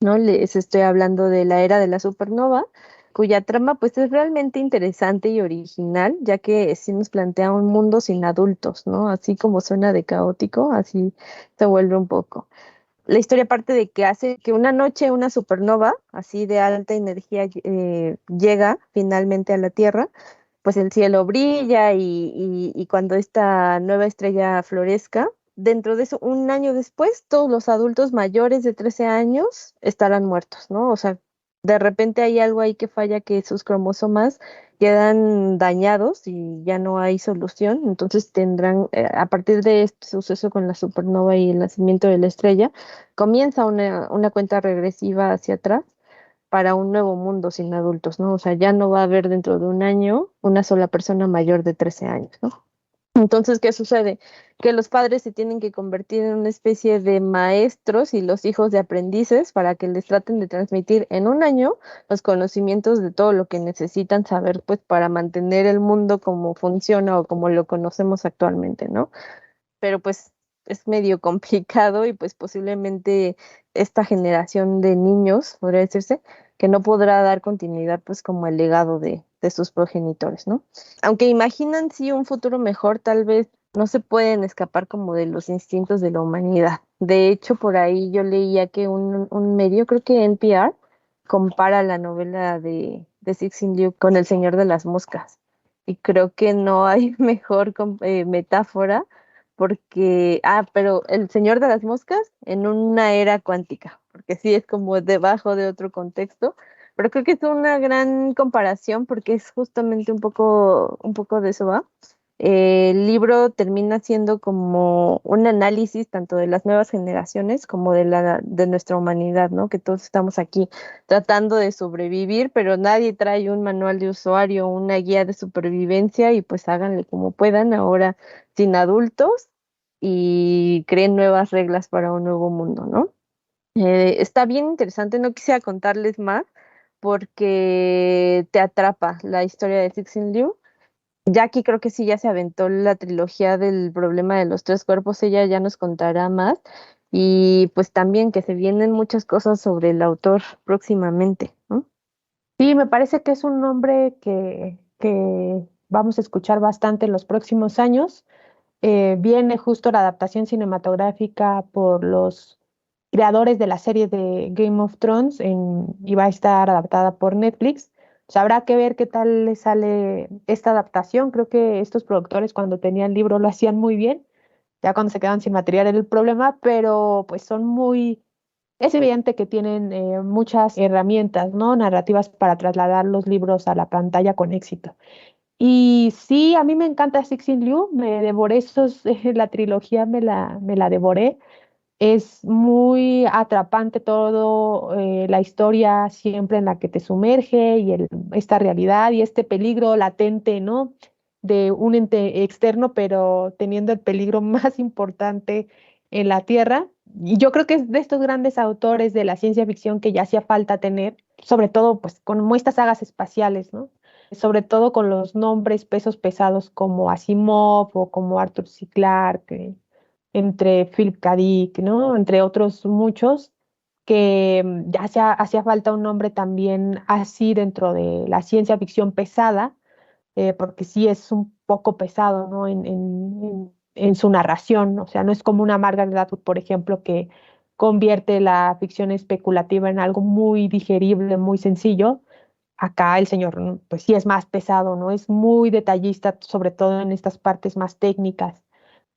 ¿no? Les estoy hablando de La Era de la Supernova, cuya trama pues es realmente interesante y original, ya que sí nos plantea un mundo sin adultos, ¿no? Así como suena de caótico, así se vuelve un poco. La historia parte de que hace que una noche una supernova, así de alta energía, llega finalmente a la Tierra, pues el cielo brilla y cuando esta nueva estrella florezca, dentro de eso, 1 año después, todos los adultos mayores de 13 años estarán muertos, ¿no? O sea, de repente hay algo ahí que falla, que sus cromosomas quedan dañados y ya no hay solución, entonces tendrán, a partir de este suceso con la supernova y el nacimiento de la estrella, comienza una cuenta regresiva hacia atrás para un nuevo mundo sin adultos, ¿no? O sea, ya no va a haber dentro de 1 año una sola persona mayor de 13 años, ¿no? Entonces, ¿qué sucede? Que los padres se tienen que convertir en una especie de maestros y los hijos de aprendices para que les traten de transmitir en 1 año los conocimientos de todo lo que necesitan saber, pues, para mantener el mundo como funciona o como lo conocemos actualmente, ¿no? Pero pues es medio complicado y pues posiblemente esta generación de niños, podría decirse, que no podrá dar continuidad pues como el legado de sus progenitores, ¿no? Aunque imaginan sí un futuro mejor, tal vez no se pueden escapar como de los instintos de la humanidad. De hecho, por ahí yo leía que un medio, creo que NPR, compara la novela de Cixin Liu con El Señor de las Moscas. Y creo que no hay mejor metáfora porque, pero El Señor de las Moscas en una era cuántica, porque sí es como debajo de otro contexto, pero creo que es una gran comparación porque es justamente un poco de eso va. El libro termina siendo como un análisis tanto de las nuevas generaciones como de nuestra humanidad, ¿no? Que todos estamos aquí tratando de sobrevivir, pero nadie trae un manual de usuario, una guía de supervivencia y pues háganle como puedan ahora sin adultos y creen nuevas reglas para un nuevo mundo, ¿no? Está bien interesante, no quisiera contarles más porque te atrapa la historia de Cixin Liu. Jackie creo que sí ya se aventó la trilogía del problema de los tres cuerpos, ella ya nos contará más y pues también que se vienen muchas cosas sobre el autor próximamente, ¿no? Sí, me parece que es un nombre que vamos a escuchar bastante en los próximos años. Viene justo la adaptación cinematográfica por los creadores de la serie de Game of Thrones y va a estar adaptada por Netflix. Pues habrá que ver qué tal le sale esta adaptación. Creo que estos productores cuando tenían el libro lo hacían muy bien. Ya cuando se quedan sin material era el problema, pero pues son muy... Es evidente que tienen muchas herramientas, ¿no? Narrativas para trasladar los libros a la pantalla con éxito. Y sí, a mí me encanta Cixin Liu, me devoré la trilogía me la devoré. Es muy atrapante todo, la historia siempre en la que te sumerge y esta realidad y este peligro latente, ¿no? De un ente externo, pero teniendo el peligro más importante en la Tierra. Y yo creo que es de estos grandes autores de la ciencia ficción que ya hacía falta tener, sobre todo pues con estas sagas espaciales, ¿no? Sobre todo con los nombres pesos pesados como Asimov o como Arthur C. Clarke, entre Philip K. Dick, ¿no? Entre otros muchos, que ya hacía falta un nombre también así dentro de la ciencia ficción pesada, porque sí es un poco pesado, ¿no? En su narración, o sea, no es como una Margaret Atwood, por ejemplo, que convierte la ficción especulativa en algo muy digerible, muy sencillo. Acá el señor, pues sí es más pesado, ¿no? Es muy detallista, sobre todo en estas partes más técnicas,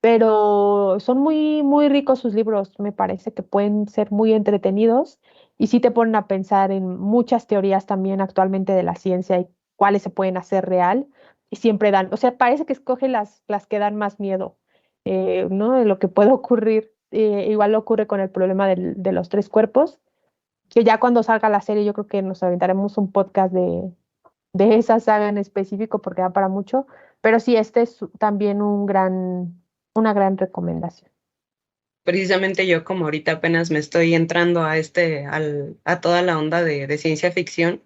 pero son muy, muy ricos sus libros, me parece que pueden ser muy entretenidos y sí te ponen a pensar en muchas teorías también actualmente de la ciencia y cuáles se pueden hacer real y siempre dan, o sea, parece que escoge las que dan más miedo, ¿no? De lo que puede ocurrir. Igual ocurre con el problema de los tres cuerpos. que ya cuando salga la serie yo creo que nos aventaremos un podcast de esa saga en específico porque da para mucho, pero sí, este es también una gran recomendación. Precisamente yo como ahorita apenas me estoy entrando a toda la onda de ciencia ficción,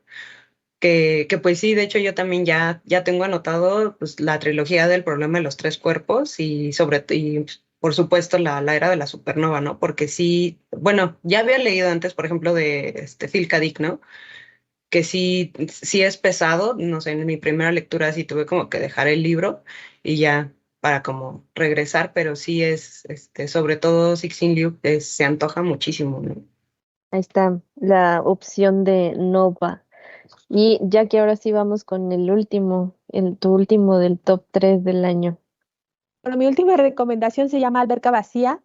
que pues sí, de hecho yo también ya tengo anotado pues, la trilogía del problema de los tres cuerpos y por supuesto la era de la supernova, ¿no? Porque sí, bueno, ya había leído antes, por ejemplo, de Phil K. Dick, ¿no? Que sí es pesado, no sé, en mi primera lectura sí tuve como que dejar el libro y ya para como regresar, pero sí es, sobre todo Cixin Liu, se antoja muchísimo, ¿no? Ahí está la opción de Nova. Y ya que ahora sí vamos con el último, tu último del top 3 del año. Bueno, mi última recomendación se llama Alberca Vacía,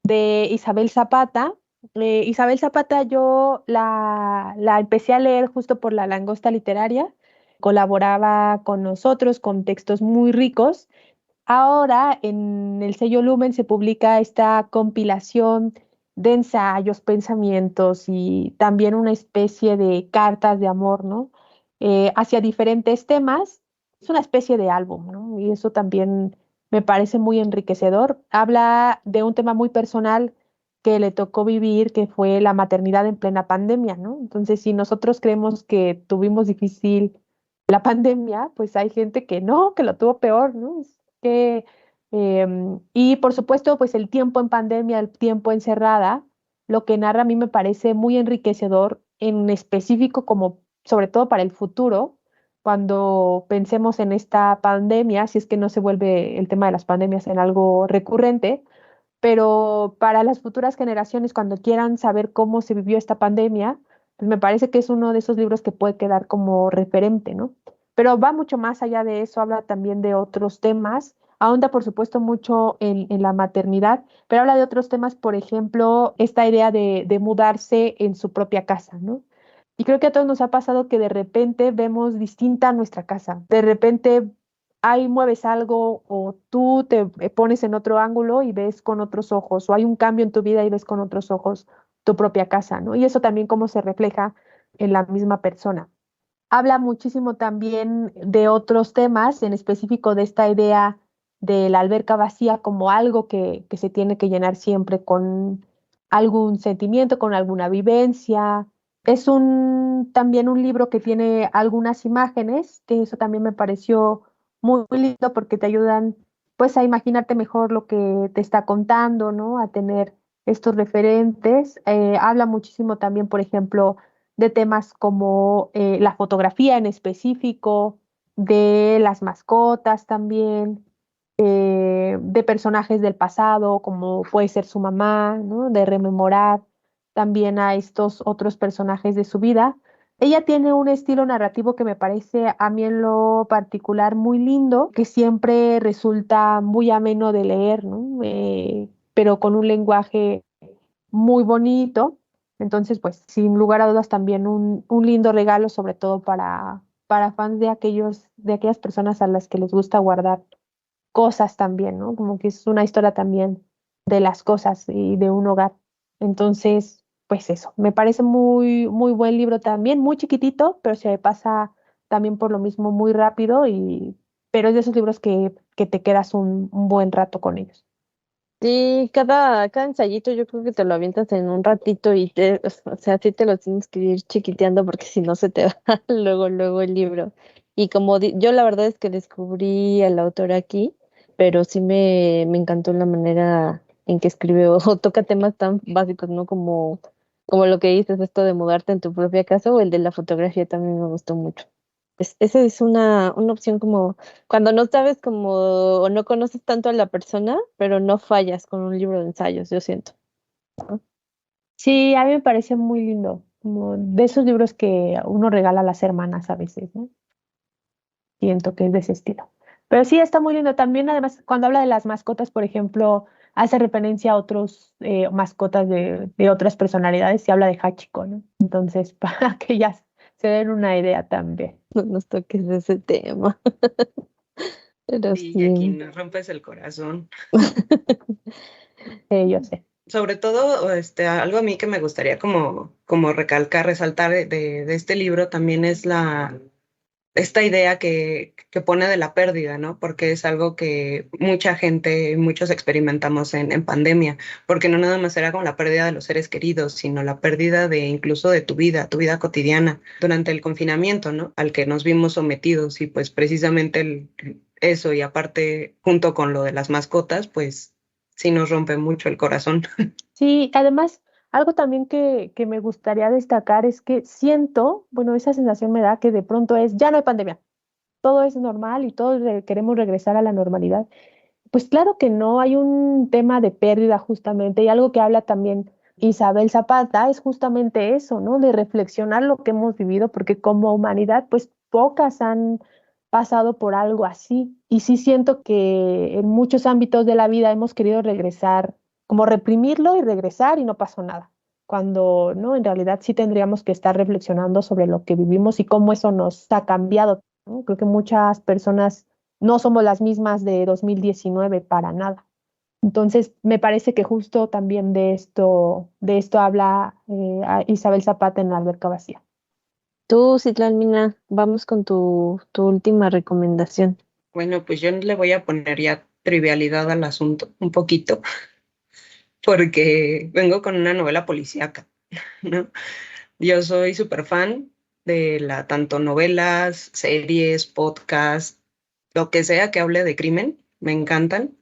de Isabel Zapata. Isabel Zapata yo la empecé a leer justo por La Langosta Literaria. Colaboraba con nosotros con textos muy ricos. Ahora en el sello Lumen se publica esta compilación de ensayos, pensamientos y también una especie de cartas de amor, ¿no? Hacia diferentes temas. Es una especie de álbum, ¿no? Y eso también me parece muy enriquecedor. Habla de un tema muy personal que le tocó vivir, que fue la maternidad en plena pandemia, ¿no? Entonces, si nosotros creemos que tuvimos difícil la pandemia, pues hay gente que no, que lo tuvo peor, ¿no? Que, y por supuesto, pues el tiempo en pandemia, el tiempo encerrada, lo que narra a mí me parece muy enriquecedor, en específico como sobre todo para el futuro, cuando pensemos en esta pandemia, si es que no se vuelve el tema de las pandemias en algo recurrente, pero para las futuras generaciones, cuando quieran saber cómo se vivió esta pandemia, pues me parece que es uno de esos libros que puede quedar como referente, ¿no? Pero va mucho más allá de eso, habla también de otros temas, ahonda por supuesto mucho en la maternidad, pero habla de otros temas, por ejemplo, esta idea de mudarse en su propia casa, ¿no? Y creo que a todos nos ha pasado que de repente vemos distinta nuestra casa, de repente ahí mueves algo o tú te pones en otro ángulo y ves con otros ojos, o hay un cambio en tu vida y ves con otros ojos tu propia casa, ¿no? Y eso también cómo se refleja en la misma persona. Habla muchísimo también de otros temas, en específico de esta idea de la alberca vacía como algo que se tiene que llenar siempre con algún sentimiento, con alguna vivencia. Es también un libro que tiene algunas imágenes, que eso también me pareció muy lindo porque te ayudan pues a imaginarte mejor lo que te está contando, ¿no? A tener estos referentes. Habla muchísimo también, por ejemplo, de temas como la fotografía en específico, de las mascotas también, de personajes del pasado, como puede ser su mamá, ¿no? De rememorar también a estos otros personajes de su vida. Ella tiene un estilo narrativo que me parece a mí en lo particular muy lindo, que siempre resulta muy ameno de leer, ¿no? Pero con un lenguaje muy bonito. Entonces, pues, sin lugar a dudas, también un lindo regalo, sobre todo para fans de aquellas personas a las que les gusta guardar cosas también, ¿no? Como que es una historia también de las cosas y de un hogar. Entonces, pues eso, me parece muy, muy buen libro también, muy chiquitito, pero se pasa también por lo mismo muy rápido pero es de esos libros que te quedas un buen rato con ellos. Sí, cada ensayito yo creo que te lo avientas en un ratito o sea, sí te lo tienes que ir chiquiteando porque si no se te va luego el libro. Y como yo la verdad es que descubrí al autor aquí, pero sí me encantó la manera en que escribe o toca temas tan básicos, ¿no? Como lo que dices, esto de mudarte en tu propia casa o el de la fotografía también me gustó mucho. Esa es una opción como cuando no sabes como o no conoces tanto a la persona, pero no fallas con un libro de ensayos, yo siento. Sí, a mí me parece muy lindo, como de esos libros que uno regala a las hermanas a veces, ¿no? Siento que es de ese estilo. Pero sí, está muy lindo. También, además, cuando habla de las mascotas, por ejemplo, hace referencia a otros mascotas de otras personalidades y habla de Hachiko, ¿no? Entonces, para que ya se den una idea también. No nos toques ese tema. Pero Sí, Jackie, sí. nos rompes el corazón. Yo sé. sobre todo, algo a mí que me gustaría como recalcar, resaltar de este libro también es esta idea que pone de la pérdida, ¿no? Porque es algo que mucha gente, muchos experimentamos en pandemia, porque no nada más era con la pérdida de los seres queridos, sino la pérdida de incluso de tu vida cotidiana, durante el confinamiento, ¿no? Al que nos vimos sometidos y pues precisamente eso y aparte junto con lo de las mascotas, pues sí nos rompe mucho el corazón. Sí, además, algo también que me gustaría destacar es que siento, bueno, esa sensación me da que de pronto es, ya no hay pandemia, todo es normal y todos queremos regresar a la normalidad. Pues claro que no, hay un tema de pérdida justamente y algo que habla también Isabel Zapata es justamente eso, ¿no? De reflexionar lo que hemos vivido, porque como humanidad, pues pocas han pasado por algo así. Y sí siento que en muchos ámbitos de la vida hemos querido regresar, como reprimirlo y regresar y no pasó nada. Cuando, ¿no? En realidad sí tendríamos que estar reflexionando sobre lo que vivimos y cómo eso nos ha cambiado, ¿no? Creo que muchas personas no somos las mismas de 2019 para nada. Entonces, me parece que justo también de esto habla a Isabel Zapata en La alberca vacía. Tú, Citlal, vamos con tu última recomendación. Bueno, pues yo le voy a poner ya trivialidad al asunto, un poquito, porque vengo con una novela policíaca, ¿no? Yo soy súper fan de tanto novelas, series, podcasts, lo que sea que hable de crimen, me encantan.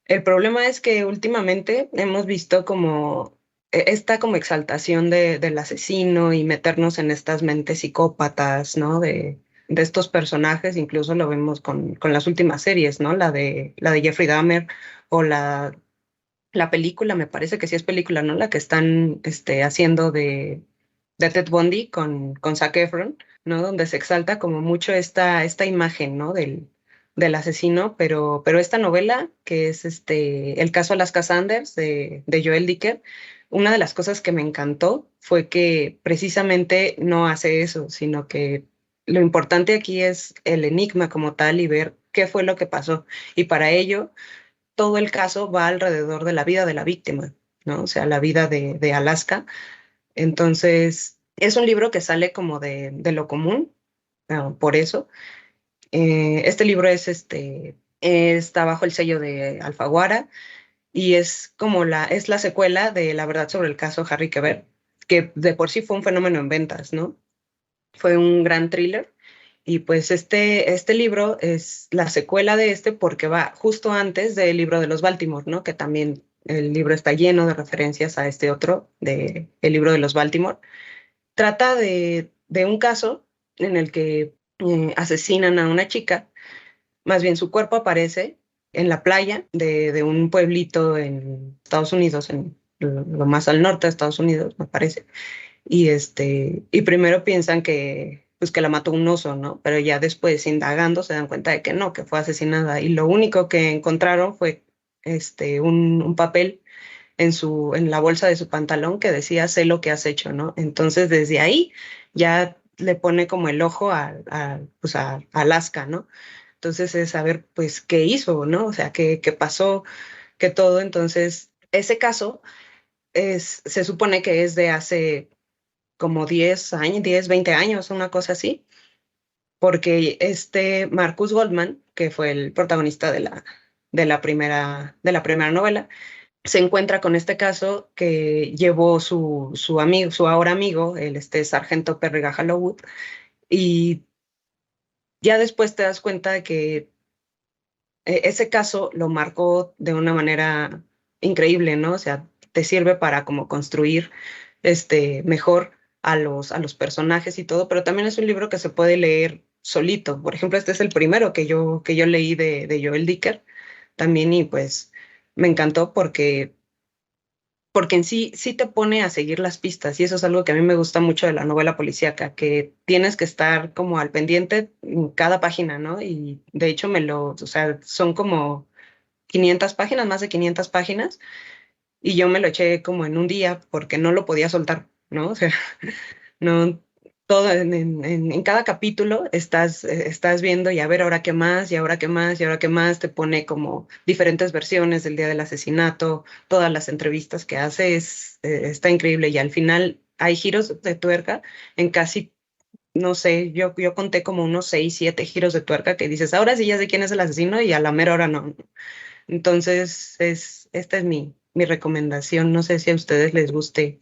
El problema es que últimamente hemos visto como esta como exaltación del asesino y meternos en estas mentes psicópatas, ¿no? De estos personajes, incluso lo vemos con las últimas series, ¿no? La de Jeffrey Dahmer o la película, me parece que sí es película, ¿no? La que están haciendo de Ted Bundy con Zac Efron, ¿no? Donde se exalta como mucho esta imagen, ¿no? Del asesino, pero esta novela, que es El caso Alaska Sanders de Joel Dicker, una de las cosas que me encantó fue que precisamente no hace eso, sino que lo importante aquí es el enigma como tal y ver qué fue lo que pasó. Y para ello todo el caso va alrededor de la vida de la víctima, ¿no? O sea, la vida de Alaska. Entonces, es un libro que sale como de lo común, por eso. Este libro está bajo el sello de Alfaguara y es como es la secuela de La verdad sobre el caso Harry Quebert, que de por sí fue un fenómeno en ventas, ¿no? Fue un gran thriller. Y pues este libro es la secuela de porque va justo antes del libro de los Baltimore, ¿no? Que también el libro está lleno de referencias a este otro, el libro de los Baltimore. Trata de un caso en el que asesinan a una chica, más bien su cuerpo aparece en la playa de un pueblito en Estados Unidos, en lo más al norte de Estados Unidos, me parece. Y primero piensan pues que la mató un oso, ¿no? Pero ya después, indagando, se dan cuenta de que no, que fue asesinada. Y lo único que encontraron fue un papel en la bolsa de su pantalón que decía, sé lo que has hecho, ¿no? Entonces, desde ahí ya le pone como el ojo pues a Alaska, ¿no? Entonces es saber, pues, qué hizo, ¿no? O sea, qué pasó, qué todo. Entonces, ese caso se supone que es de hace como 10 años, 10 20 años, una cosa así, porque Marcus Goldman, que fue el protagonista de la primera novela, se encuentra con este caso que llevó su amigo, su ahora amigo, sargento Perry Hallowwood, y ya después te das cuenta de que ese caso lo marcó de una manera increíble, ¿no? O sea, te sirve para como construir mejor a los personajes y todo, pero también es un libro que se puede leer solito. Por ejemplo, este es el primero que yo leí de Joel Dicker también y pues me encantó porque en sí te pone a seguir las pistas y eso es algo que a mí me gusta mucho de la novela policíaca, que tienes que estar como al pendiente en cada página, ¿no? Y de hecho o sea, son como 500 páginas, más de 500 páginas, y yo me lo eché como en un día porque no lo podía soltar, ¿no? O sea, no, todo en cada capítulo estás viendo y a ver ahora qué más, y ahora qué más, y ahora qué más, te pone como diferentes versiones del día del asesinato, todas las entrevistas que hace, está increíble y al final hay giros de tuerca en casi, no sé, yo conté como unos 6, 7 giros de tuerca que dices, ahora sí ya sé quién es el asesino y a la mera hora no. Entonces, esta es mi recomendación. No sé si a ustedes les guste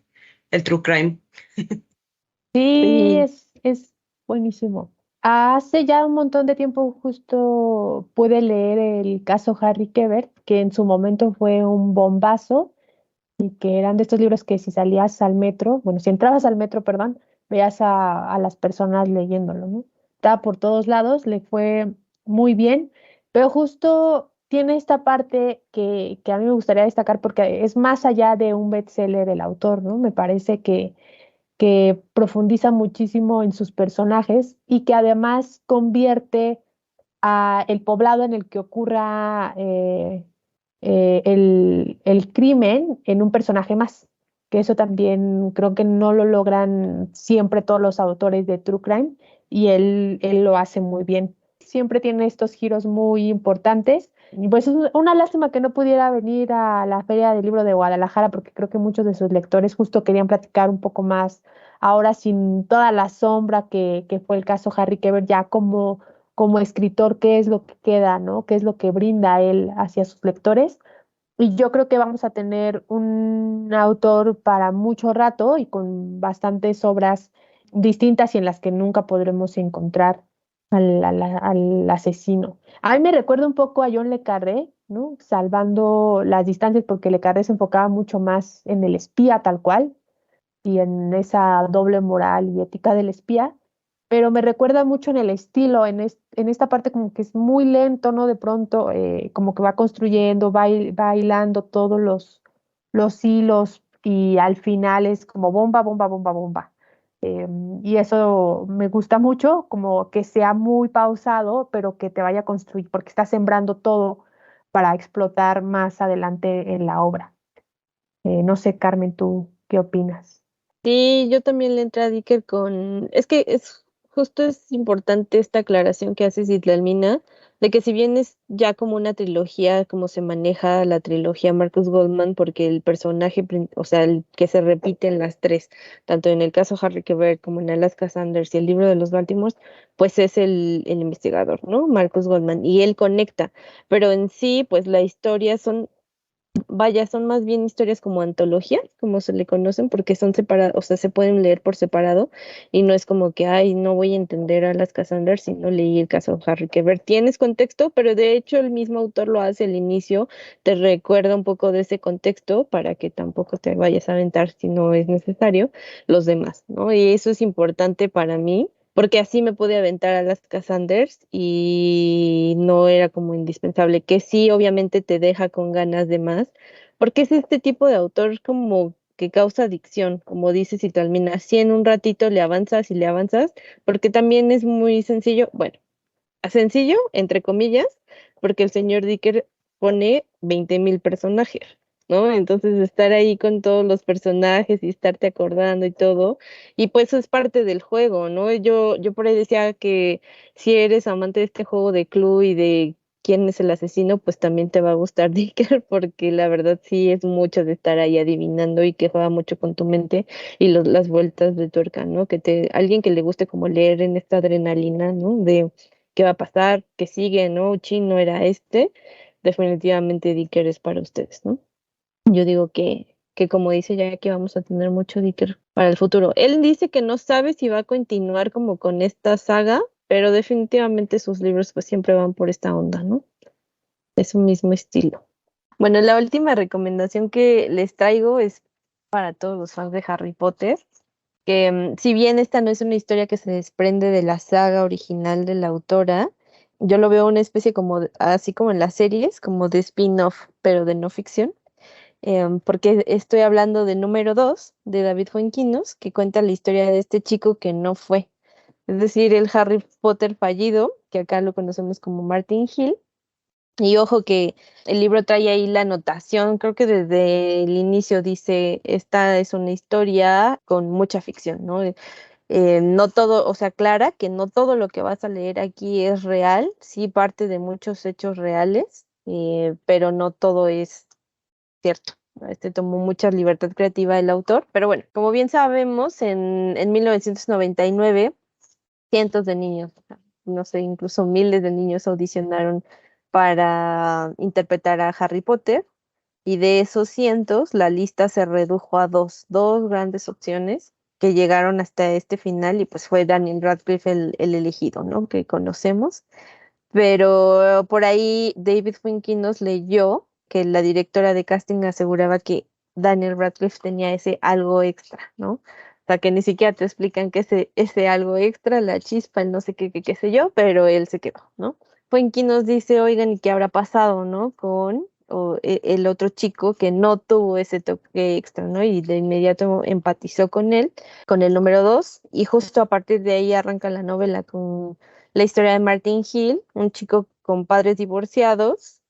el true crime. Sí, Sí, es buenísimo. Hace ya un montón de tiempo justo pude leer el caso Harry Quebert, que en su momento fue un bombazo y que eran de estos libros que si salías al metro, bueno, si entrabas al metro, perdón, veías a las personas leyéndolo, ¿no? Estaba por todos lados, le fue muy bien, pero justo tiene esta parte que a mí me gustaría destacar porque es más allá de un bestseller del autor, ¿no? Me parece que profundiza muchísimo en sus personajes y que además convierte a el poblado en el que ocurra el crimen en un personaje más. Que eso también creo que no lo logran siempre todos los autores de True Crime y él lo hace muy bien. Siempre tiene estos giros muy importantes. Y pues es una lástima que no pudiera venir a la Feria del Libro de Guadalajara porque creo que muchos de sus lectores justo querían platicar un poco más ahora sin toda la sombra que fue el caso Harry Quebert ya como escritor, qué es lo que queda, ¿no? ¿Qué es lo que brinda él hacia sus lectores? Y yo creo que vamos a tener un autor para mucho rato y con bastantes obras distintas y en las que nunca podremos encontrar al asesino. A mí me recuerda un poco a John le Carré, ¿no? Salvando las distancias porque le Carré se enfocaba mucho más en el espía tal cual y en esa doble moral y ética del espía, pero me recuerda mucho en el estilo, en esta parte como que es muy lento, ¿no? De pronto, como que va construyendo, va hilando todos los hilos y al final es como bomba, bomba, bomba, bomba. Y eso me gusta mucho, como que sea muy pausado, pero que te vaya a construir, porque está sembrando todo para explotar más adelante en la obra. No sé, Carmen, ¿tú qué opinas? sí, yo también le entré a Dicker es que es importante esta aclaración que hace Citlalmina, de que si bien es ya como una trilogía, como se maneja la trilogía Marcus Goldman, porque el personaje, o sea, el que se repite en las tres, tanto en el caso Harry Quebert como en Alaska Sanders y el libro de los Baltimores, pues es el investigador, ¿no? Marcus Goldman, y él conecta, pero en sí, pues la historia vaya, son más bien historias como antologías, como se le conocen, porque son separadas, o sea, se pueden leer por separado y no es como que, ay, no voy a entender a las Cassandra si no leí el caso de Harry Quebert. Tienes contexto, pero de hecho el mismo autor lo hace al inicio, te recuerda un poco de ese contexto para que tampoco te vayas a aventar si no es necesario los demás, ¿no? Y eso es importante para mí porque así me pude aventar a las Cassanders y no era como indispensable, que sí, obviamente te deja con ganas de más, porque es este tipo de autor como que causa adicción, como dices, y termina así en un ratito le avanzas, porque también es muy sencillo, bueno, sencillo, entre comillas, porque el señor Dicker pone 20,000 personajes, ¿no? Entonces estar ahí con todos los personajes y estarte acordando y todo, y pues eso es parte del juego, ¿no? Yo por ahí decía que si eres amante de este juego de Clue y de quién es el asesino, pues también te va a gustar Dicker, porque la verdad sí es mucho de estar ahí adivinando y que juega mucho con tu mente y las vueltas de tuerca, ¿no? Alguien que le guste como leer en esta adrenalina, ¿no? De qué va a pasar, qué sigue, ¿no? Chin no era este, definitivamente Dicker es para ustedes, ¿no? Yo digo que como dice ya que vamos a tener mucho Dicker para el futuro. Él dice que no sabe si va a continuar como con esta saga, pero definitivamente sus libros pues siempre van por esta onda, ¿no? Es un mismo estilo. Bueno, la última recomendación que les traigo es para todos los fans de Harry Potter, que si bien esta no es una historia que se desprende de la saga original de la autora, yo lo veo una especie como, así como en las series, como de spin-off, pero de no ficción, porque estoy hablando de número 2 de David Fuenquinos, que cuenta la historia de este chico que no fue, es decir, el Harry Potter fallido, que acá lo conocemos como Martin Hill. Y ojo que el libro trae ahí la anotación, creo que desde el inicio dice, esta es una historia con mucha ficción, ¿no? No todo, o sea, aclara que no todo lo que vas a leer aquí es real, sí parte de muchos hechos reales, pero no todo es cierto. Tomó mucha libertad creativa el autor, pero bueno, como bien sabemos, en 1999 cientos de niños, no sé, incluso miles de niños audicionaron para interpretar a Harry Potter, y de esos cientos la lista se redujo a dos grandes opciones que llegaron hasta este final, y pues fue Daniel Radcliffe el elegido, ¿no? Que conocemos. Pero por ahí David Fuenquinos leyó que la directora de casting aseguraba que Daniel Radcliffe tenía ese algo extra, ¿no? O sea, que ni siquiera te explican que ese algo extra, la chispa, el no sé qué sé yo, pero él se quedó, ¿no? Fuenquinos dice, oigan, ¿y qué habrá pasado, no? Con el otro chico que no tuvo ese toque extra, ¿no? Y de inmediato empatizó con él, con el número 2, y justo a partir de ahí arranca la novela con la historia de Martin Hill, un chico con padres divorciados,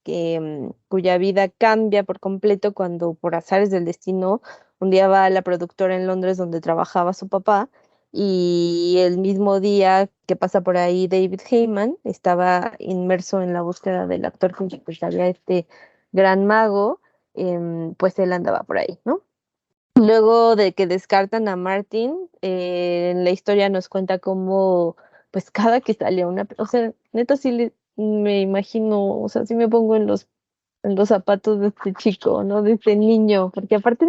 cuya vida cambia por completo cuando por azares del destino un día va a la productora en Londres donde trabajaba su papá, y el mismo día que pasa por ahí David Heyman estaba inmerso en la búsqueda del actor que interpretaría este gran mago. Pues él andaba por ahí, ¿no? Luego de que descartan a Martin, en la historia nos cuenta cómo, pues cada que salía o sea, neta sí me imagino, o sea, sí me pongo en los zapatos de este chico, ¿no? De este niño, porque aparte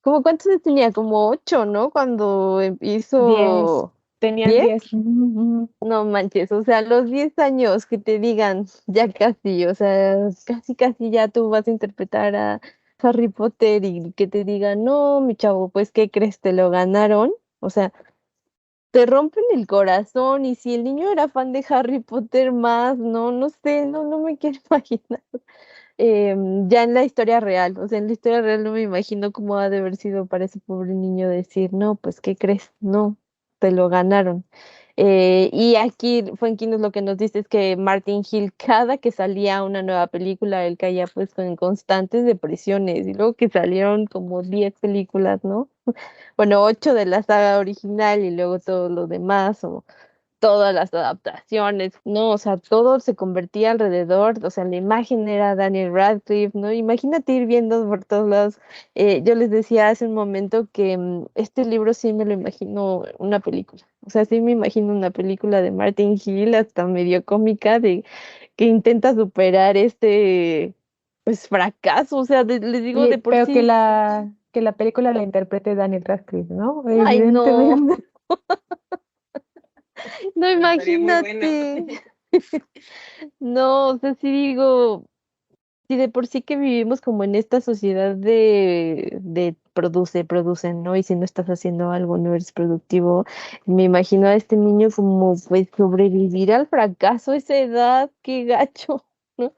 como cuántos años tenía, como 8, ¿no? Cuando 10, hizo tenían 10. 10. Ujú. No manches, o sea, los 10 años que te digan, ya casi, o sea, casi ya tú vas a interpretar a Harry Potter y que te digan, no, mi chavo, pues, ¿qué crees? Te lo ganaron. O sea, te rompen el corazón, y si el niño era fan de Harry Potter más, no sé, no me quiero imaginar. Ya en la historia real, o sea, en la historia real no me imagino cómo ha de haber sido para ese pobre niño decir, no, pues, ¿qué crees? No, te lo ganaron. Y aquí Fuenquinos lo que nos dice es que Martin Hill, cada que salía una nueva película, él caía pues con constantes depresiones, y luego que salieron como 10 películas, ¿no? Bueno, 8 de la saga original y luego todo lo demás, o todas las adaptaciones, ¿no? O sea, todo se convertía alrededor, o sea, la imagen era Daniel Radcliffe, ¿no? Imagínate ir viendo por todos lados. Yo les decía hace un momento que este libro sí me lo imagino una película, o sea, sí me imagino una película de Martin Hill, hasta medio cómica, de que intenta superar pues, fracaso, o sea, les digo de Sí, por pero sí, que la película la interprete Daniel Radcliffe, ¿no? ay, no, Evidentemente. no, Estaría muy bueno. imagínate. No, o sea, sí digo, si de por sí que vivimos como en esta sociedad de produce, ¿no? Y si no estás haciendo algo, no eres productivo. Me imagino a este niño como, pues, sobrevivir al fracaso a esa edad, qué gacho, ¿no?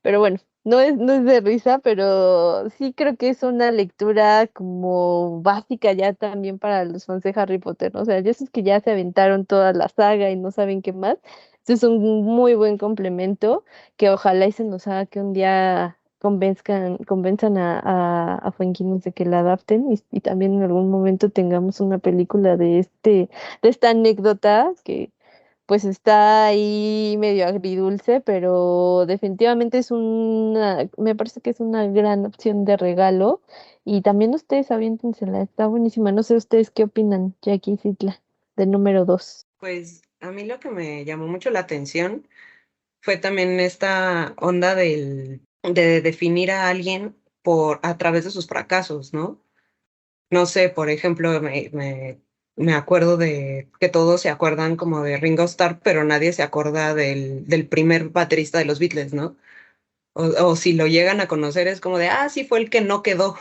Pero bueno, no es de risa, pero sí creo que es una lectura como básica ya también para los fans de Harry Potter, ¿no? O sea, ya esos que ya se aventaron toda la saga y no saben qué más, este es un muy buen complemento, que ojalá y se nos haga que un día convenzan a Fuenginos de que la adapten, y también en algún momento tengamos una película de esta anécdota que pues está ahí medio agridulce, pero definitivamente me parece que es una gran opción de regalo. Y también ustedes aviéntensela, está buenísima. No sé ustedes qué opinan, Jackie y Citla, del número 2. Pues a mí lo que me llamó mucho la atención fue también esta onda de definir a alguien a través de sus fracasos, ¿no? No sé, por ejemplo, me acuerdo de que todos se acuerdan como de Ringo Starr, pero nadie se acuerda del primer baterista de los Beatles, ¿no? O si lo llegan a conocer es como de, ah, sí, fue el que no quedó,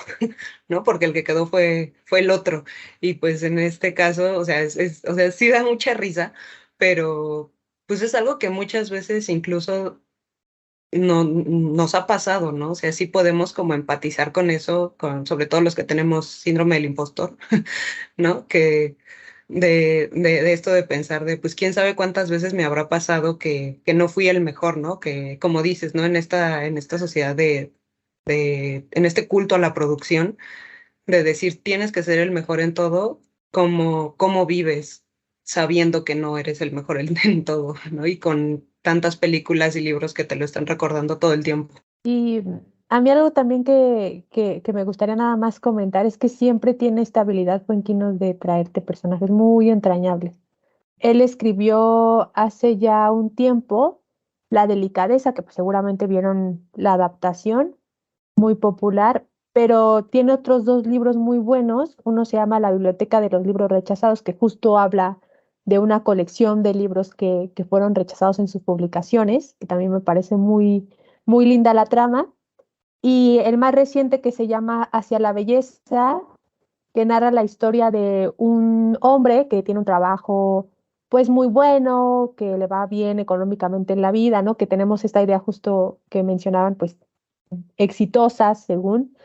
¿no? Porque el que quedó fue el otro. Y pues en este caso, o sea, o sea, sí da mucha risa, pero pues es algo que muchas veces incluso no, nos ha pasado, ¿no? O sea, sí podemos como empatizar con eso, sobre todo los que tenemos síndrome del impostor, ¿no? Que de esto de pensar de, pues, quién sabe cuántas veces me habrá pasado que no fui el mejor, ¿no? Que, como dices, ¿no? En esta sociedad en este culto a la producción, de decir, tienes que ser el mejor en todo, cómo vives sabiendo que no eres el mejor en todo, ¿no? Y con tantas películas y libros que te lo están recordando todo el tiempo. Y a mí algo también que me gustaría nada más comentar es que siempre tiene esta habilidad Fuenquinos de traerte personajes muy entrañables. Él escribió hace ya un tiempo La Delicadeza, que pues seguramente vieron la adaptación, muy popular, pero tiene otros dos libros muy buenos. Uno se llama La Biblioteca de los Libros Rechazados, que justo habla de una colección de libros que fueron rechazados en sus publicaciones, que también me parece muy, muy linda la trama. Y el más reciente que se llama Hacia la Belleza, que narra la historia de un hombre que tiene un trabajo pues muy bueno, que le va bien económicamente en la vida, ¿no? Que tenemos esta idea justo que mencionaban, pues exitosas según,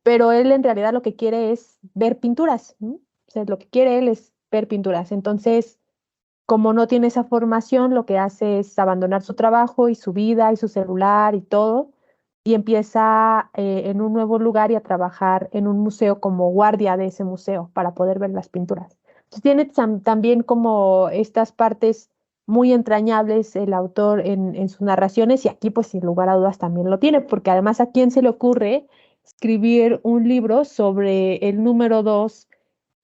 pero él en realidad lo que quiere es ver pinturas, ¿no? O sea, lo que quiere él es ver pinturas. Entonces, como no tiene esa formación, lo que hace es abandonar su trabajo y su vida y su celular y todo, y empieza en un nuevo lugar y a trabajar en un museo como guardia de ese museo para poder ver las pinturas. Entonces, tiene también como estas partes muy entrañables el autor en sus narraciones y aquí pues sin lugar a dudas también lo tiene, porque además a quién se le ocurre escribir un libro sobre el número 2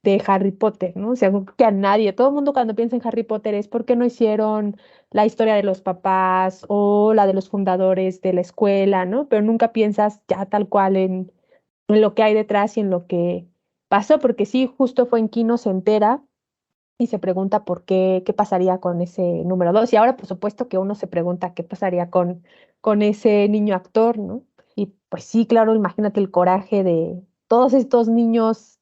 de Harry Potter, ¿no? O sea, creo que a nadie, todo el mundo cuando piensa en Harry Potter es por qué no hicieron la historia de los papás o la de los fundadores de la escuela, ¿no? Pero nunca piensas ya tal cual en lo que hay detrás y en lo que pasó, porque sí, justo fue en Kino se entera y se pregunta por qué, qué pasaría con ese número 2. Y ahora, por supuesto, que uno se pregunta qué pasaría con ese niño actor, ¿no? Y pues sí, claro, imagínate el coraje de todos estos niños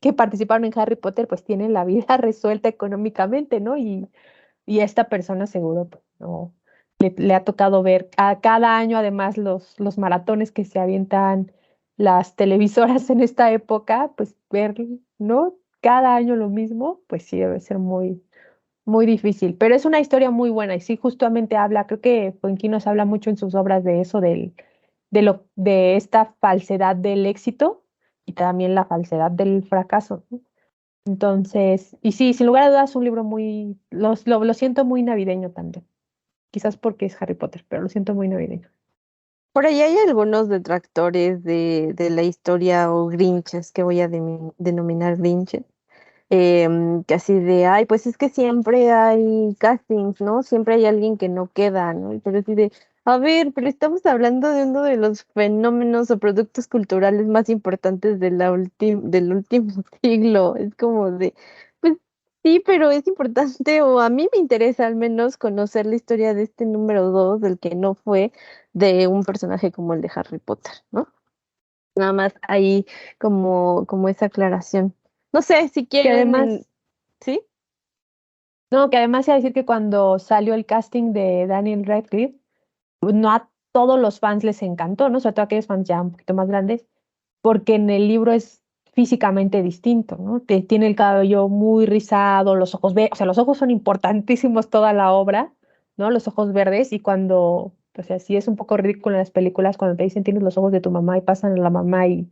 que participaron en Harry Potter, pues tienen la vida resuelta económicamente, ¿no? Y esta persona seguro, pues, no, le ha tocado ver a cada año, además, los maratones que se avientan las televisoras en esta época, pues ver, ¿no? Cada año lo mismo, pues sí debe ser muy, muy difícil. Pero es una historia muy buena y sí, justamente habla, creo que Fuenquinos habla mucho en sus obras de eso, de esta falsedad del éxito y también la falsedad del fracaso, ¿no? Entonces, y sí, sin lugar a dudas, un libro muy, lo siento muy navideño también. Quizás porque es Harry Potter, pero lo siento muy navideño. Por ahí hay algunos detractores de la historia o grinches, que voy a denominar grinches, que así de, ay, pues es que siempre hay castings, ¿no? Siempre hay alguien que no queda, ¿no? Y pero así de, a ver, pero estamos hablando de uno de los fenómenos o productos culturales más importantes de del último siglo. Es como de, pues sí, pero es importante, o a mí me interesa al menos conocer la historia de este número 2, del que no fue de un personaje como el de Harry Potter, ¿no? Nada más ahí como esa aclaración. No sé, si Que quieren, además, ¿sí? no, que además iba a decir que cuando salió el casting de Daniel Radcliffe, pues, no a todos los fans les encantó, ¿no? Sobre todo a aquellos fans ya un poquito más grandes, porque en el libro es físicamente distinto, ¿no? Tiene el cabello muy rizado, los ojos verdes, o sea, los ojos son importantísimos toda la obra, ¿no? Los ojos verdes y cuando, pues así es un poco ridículo en las películas cuando te dicen tienes los ojos de tu mamá y pasan a la mamá y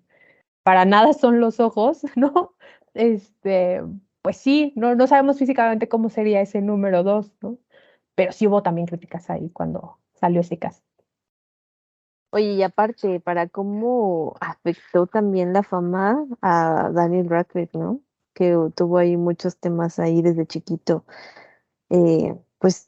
para nada son los ojos, ¿no? Este, pues sí, no sabemos físicamente cómo sería ese número 2, ¿no? Pero sí hubo también críticas ahí cuando salió ese caso. Oye, y aparte, para cómo afectó también la fama a Daniel Radcliffe, ¿no? Que tuvo ahí muchos temas ahí desde chiquito. Pues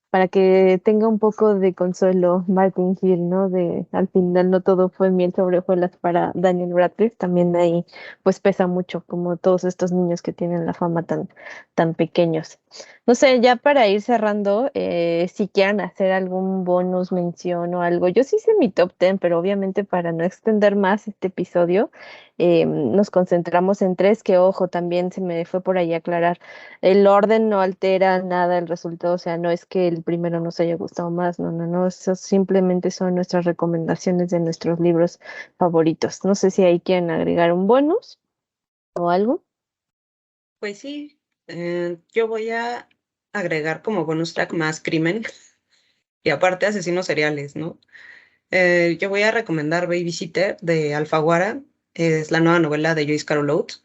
para que tenga un poco de consuelo Martin Hill, ¿no? De al final no todo fue miel sobre hojuelas para Daniel Radcliffe, también ahí pues pesa mucho, como todos estos niños que tienen la fama tan pequeños. No sé, ya para ir cerrando, si quieran hacer algún bonus mención o algo. Yo sí hice mi top 10, pero obviamente para no extender más este episodio, nos concentramos en tres, que ojo, también se me fue por ahí aclarar. El orden no altera nada el resultado, o sea, no es que el primero nos haya gustado más, no, eso simplemente son nuestras recomendaciones de nuestros libros favoritos. No sé si ahí quieren agregar un bonus o algo. Pues sí, yo voy a agregar como bonus track más crimen y aparte asesinos seriales, ¿no? Yo voy a recomendar Babysitter de Alfaguara, es la nueva novela de Joyce Carol Oates.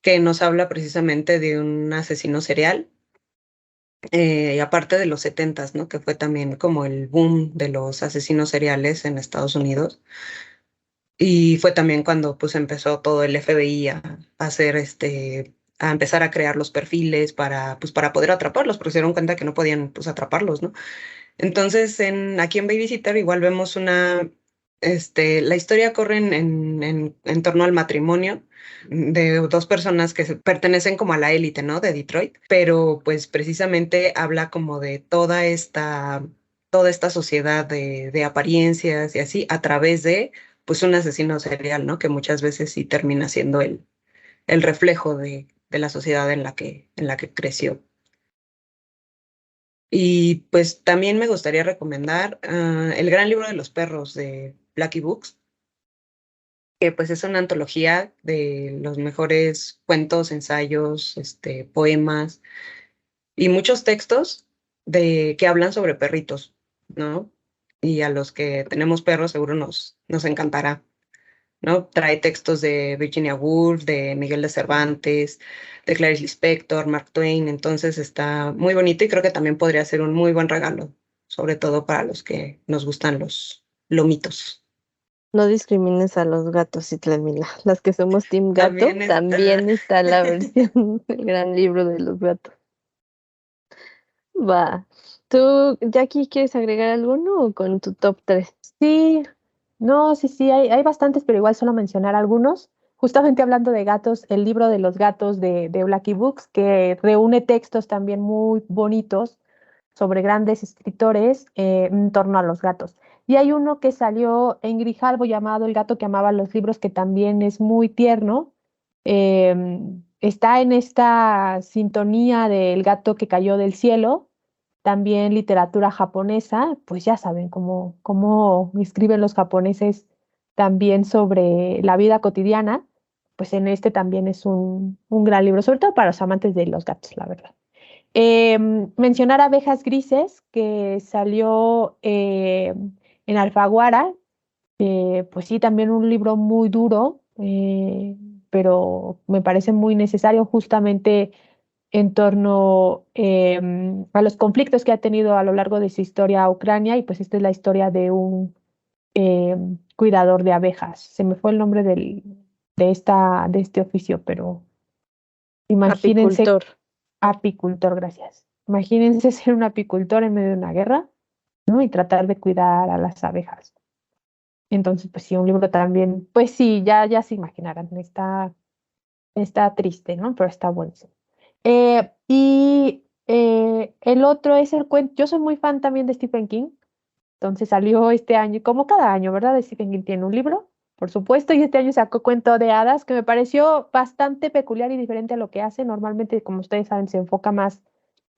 que nos habla precisamente de un asesino serial, y aparte de los setentas, ¿no? Que fue también como el boom de los asesinos seriales en Estados Unidos. Y fue también cuando pues empezó todo el FBI a hacer a empezar a crear los perfiles pues, para poder atraparlos, porque se dieron cuenta que no podían pues atraparlos, ¿no? Entonces, aquí en Babysitter igual vemos la historia corre en torno al matrimonio de dos personas que pertenecen como a la élite, ¿no? De Detroit, pero pues precisamente habla como de toda esta sociedad de apariencias y así a través de pues un asesino serial, ¿no? Que muchas veces sí termina siendo el reflejo de la sociedad en la que creció. Y pues también me gustaría recomendar El Gran Libro de los Perros de Blackie Books, que pues es una antología de los mejores cuentos, ensayos, poemas y muchos textos que hablan sobre perritos, ¿no? Y a los que tenemos perros seguro nos encantará, ¿no? Trae textos de Virginia Woolf, de Miguel de Cervantes, de Clarice Lispector, Mark Twain, entonces está muy bonito y creo que también podría ser un muy buen regalo, sobre todo para los que nos gustan los lomitos. No discrimines a los gatos, Mila. Las que somos Team Gato, también está la versión del Gran Libro de los Gatos. Va. ¿Tú, Jackie, quieres agregar alguno o con tu top 3? Sí, no, sí, hay bastantes, pero igual solo mencionar algunos. Justamente hablando de gatos, el libro de los gatos de Blackie Books, que reúne textos también muy bonitos sobre grandes escritores en torno a los gatos. Y hay uno que salió en Grijalbo llamado El gato que amaba los libros, que también es muy tierno. Está en esta sintonía del gato que cayó del cielo, también literatura japonesa, pues ya saben cómo escriben los japoneses también sobre la vida cotidiana, pues en este también es un gran libro, sobre todo para los amantes de los gatos, la verdad. Mencionar Abejas Grises, que salió en Alfaguara, pues sí, también un libro muy duro, pero me parece muy necesario justamente en torno a los conflictos que ha tenido a lo largo de su historia Ucrania, y pues esta es la historia de un cuidador de abejas. Se me fue el nombre de este oficio, pero imagínense, Apicultor. apicultor, gracias. Imagínense ser un apicultor en medio de una guerra, ¿no? Y tratar de cuidar a las abejas. Entonces, pues sí, un libro también, pues sí, ya se imaginarán, está triste, ¿no? Pero está buenísimo. El otro es el cuento, yo soy muy fan también de Stephen King, entonces salió este año, como cada año, ¿verdad? Stephen King tiene un libro, por supuesto, y este año sacó Cuento de Hadas, que me pareció bastante peculiar y diferente a lo que hace. Normalmente, como ustedes saben, se enfoca más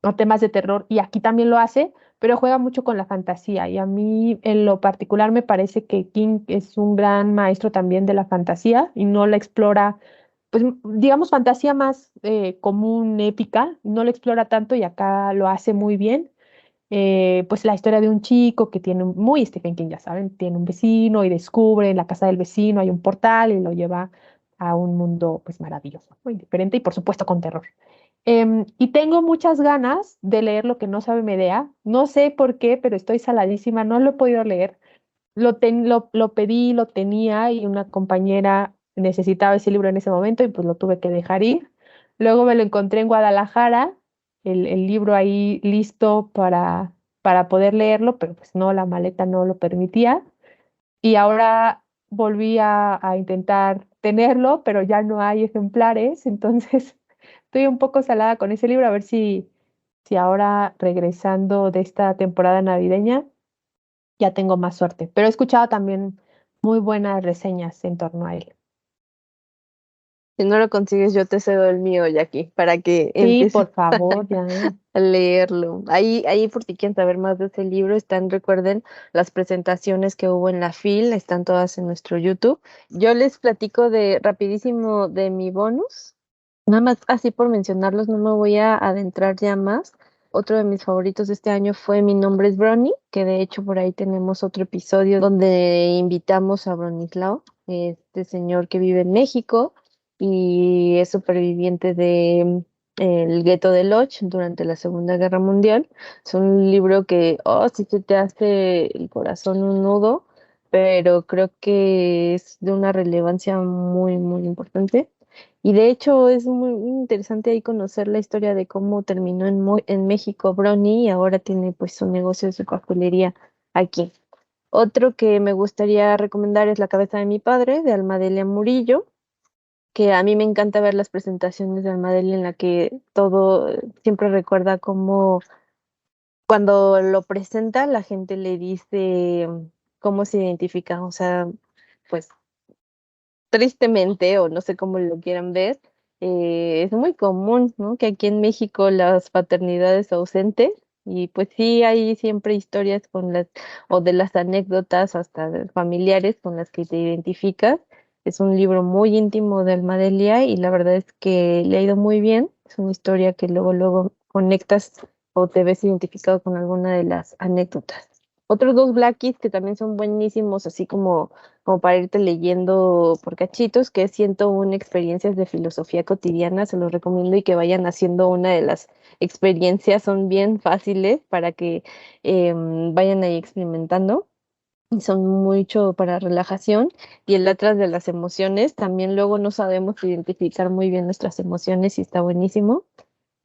a temas de terror y aquí también lo hace, pero juega mucho con la fantasía y a mí en lo particular me parece que King es un gran maestro también de la fantasía y no la explora, pues digamos fantasía más común, épica, no la explora tanto y acá lo hace muy bien. Pues la historia de un chico que tiene, muy Stephen King, ya saben, tiene un vecino y descubre en la casa del vecino hay un portal y lo lleva a un mundo pues maravilloso, muy diferente y por supuesto con terror. Y tengo muchas ganas de leer Lo que no sabe Medea. No sé por qué, pero estoy saladísima, no lo he podido leer. Lo pedí, lo tenía y una compañera necesitaba ese libro en ese momento y pues lo tuve que dejar ir. Luego me lo encontré en Guadalajara, el libro ahí listo para poder leerlo, pero pues no, la maleta no lo permitía. Y ahora volví a intentar tenerlo, pero ya no hay ejemplares, entonces estoy un poco salada con ese libro, a ver si ahora regresando de esta temporada navideña ya tengo más suerte. Pero he escuchado también muy buenas reseñas en torno a él. Si no lo consigues, yo te cedo el mío, Jackie, para que Sí, empieces por favor, ya. a leerlo. Ahí, por si quieren saber más de ese libro, recuerden, las presentaciones que hubo en la FIL, están todas en nuestro YouTube. Yo les platico rapidísimo de mi bonus. Nada más así por mencionarlos, no me voy a adentrar ya más. Otro de mis favoritos de este año fue Mi nombre es Brony, que de hecho por ahí tenemos otro episodio donde invitamos a Bronislao, este señor que vive en México y es superviviente de el gueto de Lodz durante la Segunda Guerra Mundial. Es un libro que, oh, sí se te hace el corazón un nudo, pero creo que es de una relevancia muy, muy importante. Y de hecho es muy interesante ahí conocer la historia de cómo terminó en México Brony y ahora tiene pues su negocio de su pastelería aquí. Otro que me gustaría recomendar es La cabeza de mi padre, de Almadelia Murillo, que a mí me encanta ver las presentaciones de Almadelia en la que todo siempre recuerda cómo cuando lo presenta la gente le dice cómo se identifica, o sea, pues tristemente, o no sé cómo lo quieran ver, es muy común, ¿no? Que aquí en México las paternidades ausentes, y pues sí hay siempre historias con o de las anécdotas hasta de familiares con las que te identificas. Es un libro muy íntimo de Almadelia y la verdad es que le ha ido muy bien. Es una historia que luego conectas o te ves identificado con alguna de las anécdotas. Otros dos Blackies que también son buenísimos, así como para irte leyendo por cachitos, que es 101 experiencias de filosofía cotidiana, se los recomiendo y que vayan haciendo una de las experiencias, son bien fáciles para que vayan ahí experimentando. Y son mucho para relajación y el atrás de las emociones, también luego no sabemos identificar muy bien nuestras emociones y está buenísimo.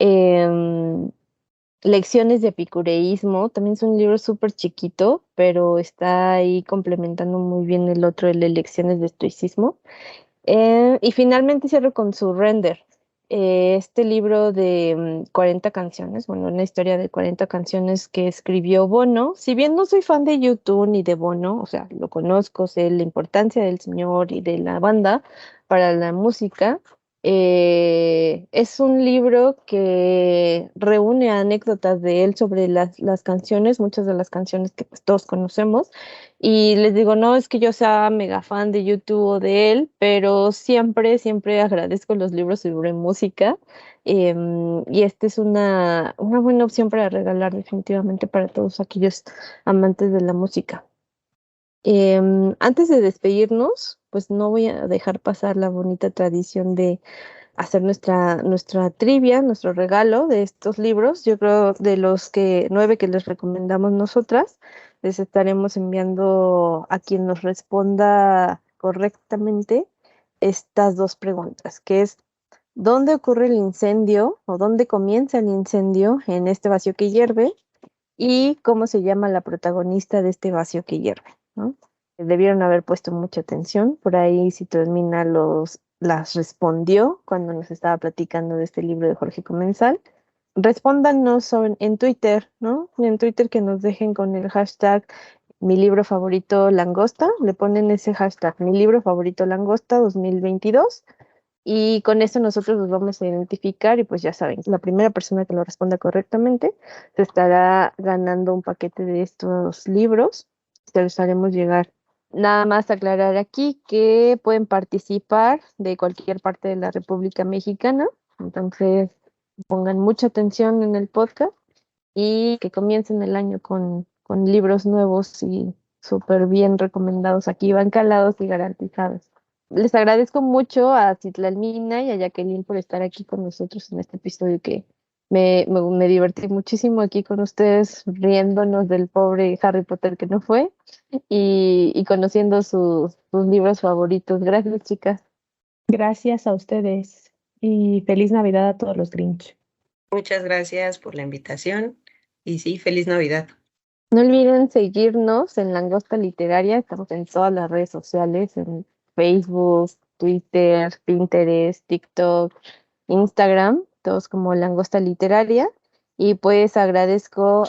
Em, Lecciones de epicureísmo, también es un libro súper chiquito, pero está ahí complementando muy bien el otro, el de Lecciones de estoicismo. Y finalmente cierro con Surrender, este libro de 40 canciones, bueno, una historia de 40 canciones que escribió Bono. Si bien no soy fan de YouTube ni de Bono, o sea, lo conozco, sé la importancia del señor y de la banda para la música, es un libro que reúne anécdotas de él sobre las canciones, muchas de las canciones que pues, todos conocemos. Y les digo, no es que yo sea mega fan de YouTube o de él, pero siempre, siempre agradezco los libros sobre música. Y esta es una buena opción para regalar definitivamente para todos aquellos amantes de la música. Antes de despedirnos, pues no voy a dejar pasar la bonita tradición de hacer nuestra trivia, nuestro regalo de estos libros. Yo creo de los 9 que les recomendamos nosotras, les estaremos enviando a quien nos responda correctamente estas dos preguntas, que es ¿dónde ocurre el incendio o dónde comienza el incendio en este vacío que hierve? ¿Y cómo se llama la protagonista de este vacío que hierve? ¿No? Debieron haber puesto mucha atención. Por ahí Citromina las respondió cuando nos estaba platicando de este libro de Jorge Comensal. Respóndanos en Twitter, ¿no? En Twitter que nos dejen con el hashtag mi libro favorito langosta. Le ponen ese hashtag mi libro favorito langosta 2022 y con eso nosotros los vamos a identificar y pues ya saben, la primera persona que lo responda correctamente se estará ganando un paquete de estos libros. Se los haremos llegar. Nada más aclarar aquí que pueden participar de cualquier parte de la República Mexicana. Entonces, pongan mucha atención en el podcast y que comiencen el año con libros nuevos y súper bien recomendados. Aquí van calados y garantizados. Les agradezco mucho a Citlalmina y a Jacqueline por estar aquí con nosotros en este episodio que me divertí muchísimo aquí con ustedes, riéndonos del pobre Harry Potter que no fue y conociendo sus libros favoritos. Gracias, chicas. Gracias a ustedes y feliz Navidad a todos los Grinch. Muchas gracias por la invitación y sí, feliz Navidad. No olviden seguirnos en Langosta Literaria. Estamos en todas las redes sociales, en Facebook, Twitter, Pinterest, TikTok, Instagram, todos como Langosta Literaria. Y pues agradezco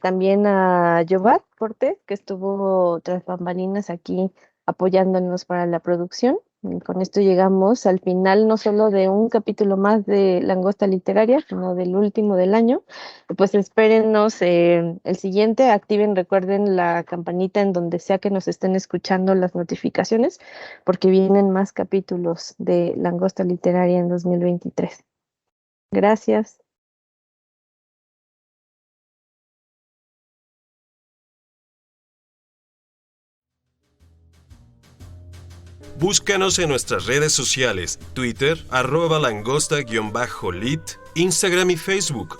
también a Jovat Cortés, que estuvo tras bambalinas aquí apoyándonos para la producción. Y con esto llegamos al final no solo de un capítulo más de Langosta Literaria, sino del último del año. Pues espérennos el siguiente, activen, recuerden la campanita en donde sea que nos estén escuchando las notificaciones, porque vienen más capítulos de Langosta Literaria en 2023. Gracias. Búscanos en nuestras redes sociales, Twitter, @langosta_lit, Instagram y Facebook,